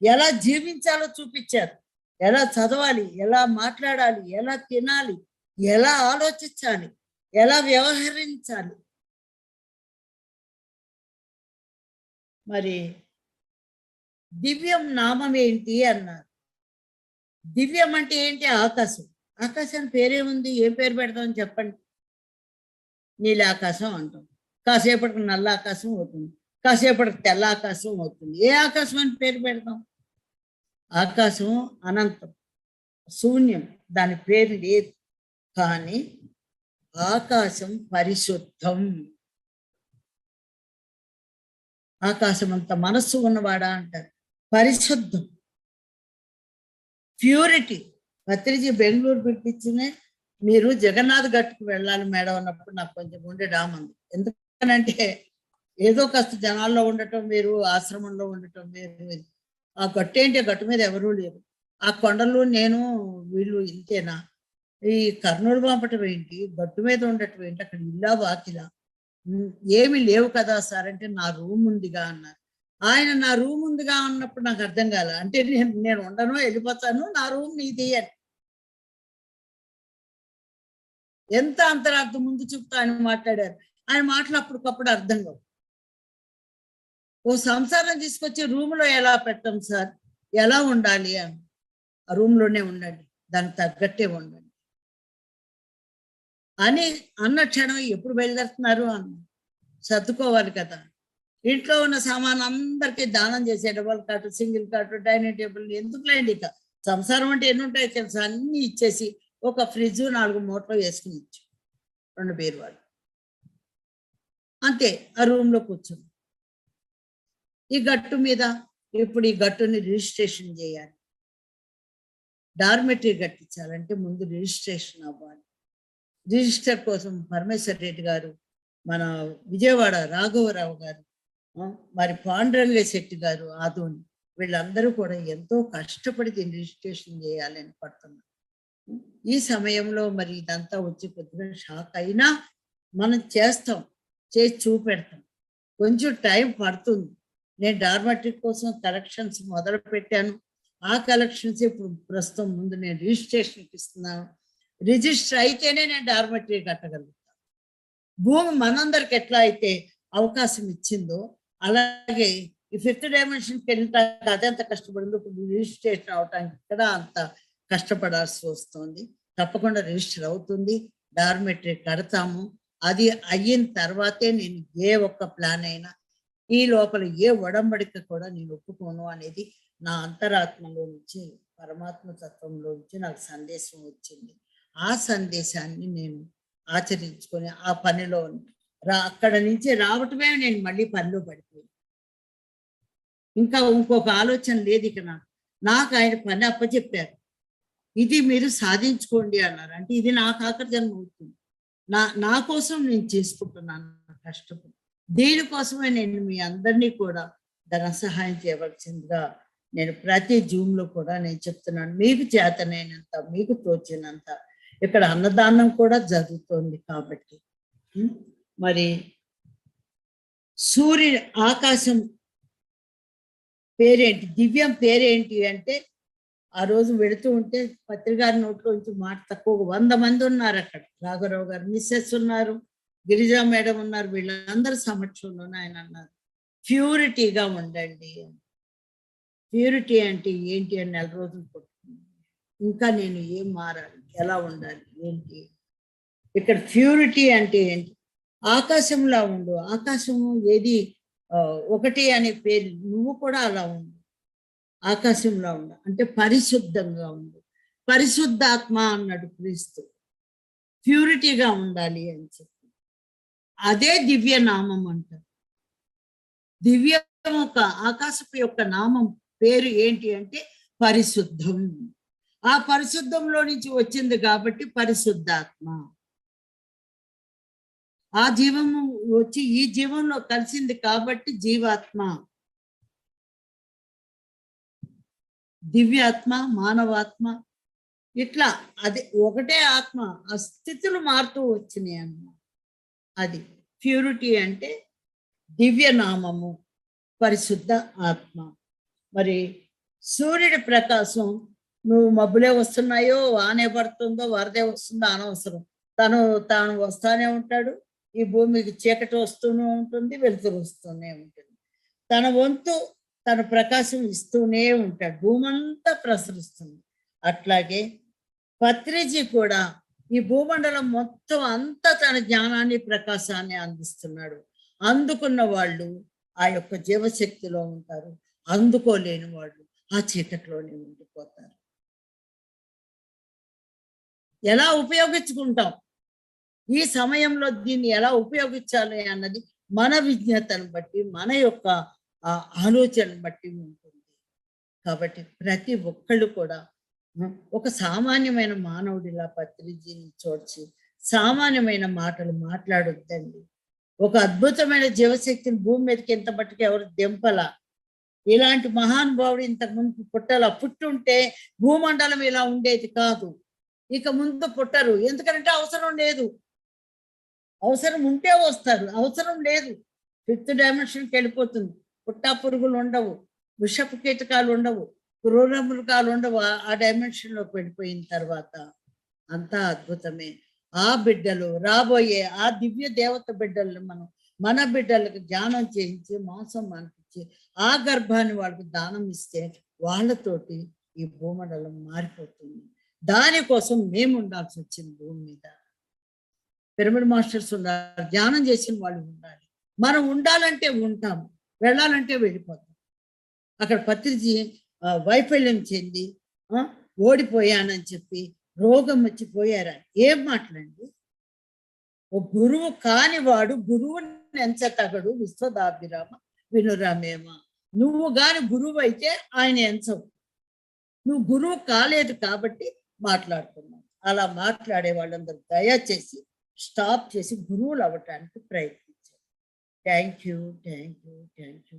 ఎలా జీవించాలో చూపించారు, ఎలా చదవాలి, ఎలా మాట్లాడాలి, ఎలా తినాలి, ఎలా ఆలోచించాలి, ఎలా వ్యవహరించాలి. మరి దివ్యం నామం ఏంటి అన్నారు. దివ్యం అంటే ఏంటి? ఆకాశం. ఆకాశం పేరేముంది? ఏం పేరు పెడతామని చెప్పండి. నీలాకాశం అంటాం, కాసేపటికి నల్ల ఆకాశం అవుతుంది, కాసేపటికి తెల్ల ఆకాశం అవుతుంది. ఏ ఆకాశం అని పేరు పెడతాం? ఆకాశం అనంతం, శూన్యం, దాని పేరు లేదు. కానీ ఆకాశం పరిశుద్ధం. ఆకాశం అంత మనస్సు ఉన్నవాడా అంటారు. పరిశుద్ధం, ప్యూరిటీ. పత్రిజీ బెంగళూరు పిలిపించినే, మీరు జగన్నాథ్ గట్టుకు వెళ్ళాలి మేడం అన్నప్పుడు నాకు కొంచెం గుండె డామంది. ఎందుకనంటే ఏదో కాస్త జనాల్లో ఉండటం వేరు, ఆశ్రమంలో ఉండటం వేరు. ఆ గట్టు ఏంటి? గట్టు మీద ఎవరూ లేరు. ఆ కొండలు నేను వీళ్ళు ఇంతేనా? ఈ కర్నూలు పంపటం ఏంటి? గట్టు మీద ఉండటం ఏంటి? అక్కడ ఇల్లా వాకిలా ఏమి లేవు కదా సార్ అంటే, నా రూమ్ ఉందిగా అన్నారు. ఆయన నా రూమ్ ఉందిగా అన్నప్పుడు నాకు అర్థం కాల. అంటే నేను ఉండను, వెళ్ళిపోతాను, నా రూమ్ నీది అని. ఎంత అంతరార్థం ముందు చూపుతూ ఆయన మాట్లాడారు. ఆయన మాటలు అప్పటికప్పుడు అర్థం కావు. ఓ సంసారం తీసుకొచ్చి రూమ్‌లో ఎలా పెట్టం సార్? ఎలా ఉండాలి అని. ఆ రూమ్‌లోనే ఉండండి. దానికి తగ్గట్టే ఉండండి. అని అన్న క్షణం ఎప్పుడు బయలుదేరుతున్నారు అన్నా. సర్దుకోవాలి కదా! ఇంట్లో ఉన్న సామాను అందరికీ దానం చేసే double cot, single cot, dining table ఎందుకులేండి ఇక. సంసారం అంటే ఎన్నుంటాయో తెలుసా? అన్నీ ఇచ్చేసి ఒక ఫ్రిడ్జ్ 4 మూటలు వేసుకొనిచ్చు. 2 బీరువాలు. అంతే ఆ రూమ్‌లో కూర్చుని. ఈ గట్టు మీద ఇప్పుడు ఈ గట్టుని రిజిస్ట్రేషన్ చేయాలి. డార్మెటరీ కట్టించాలంటే ముందు రిజిస్ట్రేషన్ అవ్వాలి. రిజిస్టర్ కోసం పరమేశ్వర్ రెడ్డి గారు, మన విజయవాడ రాఘవరావు గారు, మరి పాండురంగ శెట్టి గారు, ఆదోని వీళ్ళందరూ కూడా ఎంతో కష్టపడి దీన్ని రిజిస్ట్రేషన్ చేయాలని పడుతున్నారు. ఈ సమయంలో మరి ఇదంతా వచ్చి కొద్దిగా షాక్ అయినా మనం చేస్తాం, చేసి చూపెడతాం. కొంచెం టైం పడుతుంది. నేను డార్మెటరీ కోసం కలెక్షన్స్ మొదలు పెట్టాను. ఆ కలెక్షన్స్ ఇప్పుడు ప్రస్తుతం ముందు నేను రిజిస్ట్రేషన్కి ఇస్తున్నాను. రిజిస్టర్ అయితేనే నేను డార్మెటరీ కట్టగలుగుతాను. భూమి మనందరికి ఎట్లా అయితే అవకాశం ఇచ్చిందో అలాగే ఈ 5th డైమెన్షన్కి వెళ్ళటానికి అదెంత కష్టపడిందో ఇప్పుడు రిజిస్ట్రేషన్ అవటానికి ఇక్కడ అంత కష్టపడాల్సి వస్తుంది. తప్పకుండా రిజిస్టర్ అవుతుంది. డార్మెటరీ కడతాము. అది అయిన తర్వాతే నేను ఏ ఒక్క ప్లాన్ అయినా ఈ లోపల ఏ ఒడంబడిక కూడా నేను ఒప్పుకోను అనేది నా అంతరాత్మలో నుంచి, పరమాత్మ తత్వంలో నుంచి నాకు సందేశం వచ్చింది. ఆ సందేశాన్ని నేను ఆచరించుకొని ఆ పనిలో అక్కడ నుంచి రావటమే నేను మళ్ళీ పనిలో పడిపోయాను. ఇంకా ఇంకొక ఆలోచన లేదు ఇక నాకు ఆయన పని అప్పచెప్పారు. ఇది మీరు సాధించుకోండి అన్నారు. అంటే ఇది నాకు ఆఖరి జన్మ అవుతుంది. నా కోసం నేను చేసుకుంటున్నాను కష్టపడి. దీనికోసమే నేను మీ అందరినీ కూడా ధన సహాయం చేయవలసిందిగా నేను ప్రతి జూమ్‌లో కూడా నేను చెప్తున్నాను. మీకు చేతనైనంత, మీకు తోచినంత ఇక్కడ అన్నదానం కూడా జరుగుతోంది కాబట్టి. మరి ఆకాశం పేరేంటి? దివ్యం పేరేంటి అంటే ఆ రోజు వెళుతూ ఉంటే పత్రికారి నోట్లోంచి మాట తక్కువ 100 మంది ఉన్నారు అక్కడ. రాఘవరావు గారు మిసెస్ ఉన్నారు, గిరిజా మేడం ఉన్నారు. వీళ్ళందరి సమక్షంలోనే ఆయన అన్నారు, ప్యూరిటీగా ఉండండి. ప్యూరిటీ అంటే ఏంటి అని 4 రోజులు పట్టుకుంది. ఇంకా నేను ఏం మారాలి, ఎలా ఉండాలి, ఏంటి? ఇక్కడ ప్యూరిటీ అంటే ఏంటి? ఆకాశంలా ఉండు. ఆకాశము ఏది ఒకటి అనే పేరు, నువ్వు కూడా అలా ఉండు. ఆకాశంలో ఉండ అంటే పరిశుద్ధంగా ఉండు. పరిశుద్ధాత్మ అన్నాడు క్రీస్తు. ప్యూరిటీగా ఉండాలి అని చెప్పి. అదే దివ్య నామం అంటారు. దివ్యం యొక్క ఆకాశపు యొక్క నామం పేరు ఏంటి అంటే పరిశుద్ధం. ఆ పరిశుద్ధంలో నుంచి వచ్చింది కాబట్టి పరిశుద్ధాత్మ. ఆ జీవము వచ్చి ఈ జీవంలో కలిసింది కాబట్టి జీవాత్మ. దివ్యాత్మ, మానవాత్మ, ఇట్లా అది ఒకటే ఆత్మ. ఆ స్థితులు మారుతూ వచ్చినాయి అన్నమాట. అది ప్యూరిటీ అంటే దివ్య నామము, పరిశుద్ధ ఆత్మ. మరి సూర్యుడి ప్రకాశం, నువ్వు మబ్బులే వస్తున్నాయో, వానే పడుతుందో, వరదే వస్తుందో అనవసరం. తాను వస్తానే ఉంటాడు. ఈ భూమికి చీకటి వస్తూనే ఉంటుంది, వెలుతురు వస్తూనే ఉంటుంది. తన వంతు తన ప్రకాశం ఇస్తూనే ఉంటాడు. భూమంతా ప్రసరిస్తుంది. అట్లాగే పత్రిజీ కూడా ఈ భూమండలం మొత్తం అంతా తన జ్ఞానాన్ని, ప్రకాశాన్ని అందిస్తున్నాడు. అందుకున్న వాళ్ళు ఆ యొక్క జీవశక్తిలో ఉంటారు. అందుకోలేని వాళ్ళు ఆ చీకటిలోనే ఉండిపోతారు. ఎలా ఉపయోగించుకుంటాం, ఈ సమయంలో దీన్ని ఎలా ఉపయోగించాలి అన్నది మన విజ్ఞతను బట్టి, మన యొక్క ఆలోచనను బట్టి ఉంటుంది. కాబట్టి ప్రతి ఒక్కళ్ళు కూడా ఒక సామాన్యమైన మానవుడిలా పత్రిజీని చూడ్చి సామాన్యమైన మాటలు మాట్లాడొద్దండి. ఒక అద్భుతమైన జీవశక్తిని భూమి మీదకి ఎంత మట్టుకు ఎవరు దింపలా. ఇలాంటి మహానుభావుడు ఇంతకుముందు పుట్టాల. పుట్టుంటే భూమండలం ఇలా ఉండేది కాదు. ఇక ముందు పుట్టరు. ఎందుకంటే అవసరం లేదు. అవసరం ఉంటే వస్తారు, అవసరం లేదు. 5th డైమెన్షన్కి వెళ్ళిపోతుంది. పుట్టా పురుగులు ఉండవు, విషపు కీటకాలు ఉండవు, క్రూర మృగాలు ఉండవు. ఆ డైమెన్షన్లోకి వెళ్ళిపోయిన తర్వాత అంతా అద్భుతమే. ఆ బిడ్డలు రాబోయే ఆ దివ్య దేవత బిడ్డల్ని మనం మన బిడ్డలకు ధ్యానం చేయించి మాంసం అనిపించి ఆ గర్భాన్ని వాళ్ళకి దానం ఇస్తే వాళ్ళతోటి ఈ భూమండలం మారిపోతుంది. దానికోసం మేము ఉండాల్సి వచ్చింది భూమి మీద. పిరమిడ్ మాస్టర్స్ ఉండాలి, ధ్యానం చేసిన వాళ్ళు ఉండాలి. మనం ఉండాలంటే ఉంటాము, వెళ్ళాలంటే వెళ్ళిపోతాం. అక్కడ పత్రిజీ వైఫల్యం చెంది ఓడిపోయానని చెప్పి రోగం వచ్చి పోయారని ఏం మాటలండి. ఓ గురువు కానివాడు గురువుని ఎంచతగడు విశ్వదాభిరామ వినురామేమ. నువ్వు గాని గురువు అయితే ఆయన ఎంచవు. నువ్వు గురువు కాలేదు కాబట్టి మాట్లాడుతున్నావు. అలా మాట్లాడే వాళ్ళందరూ దయచేసి స్టాప్ చేసి గురువులు అవ్వటానికి ప్రయత్నించారు. Thank you.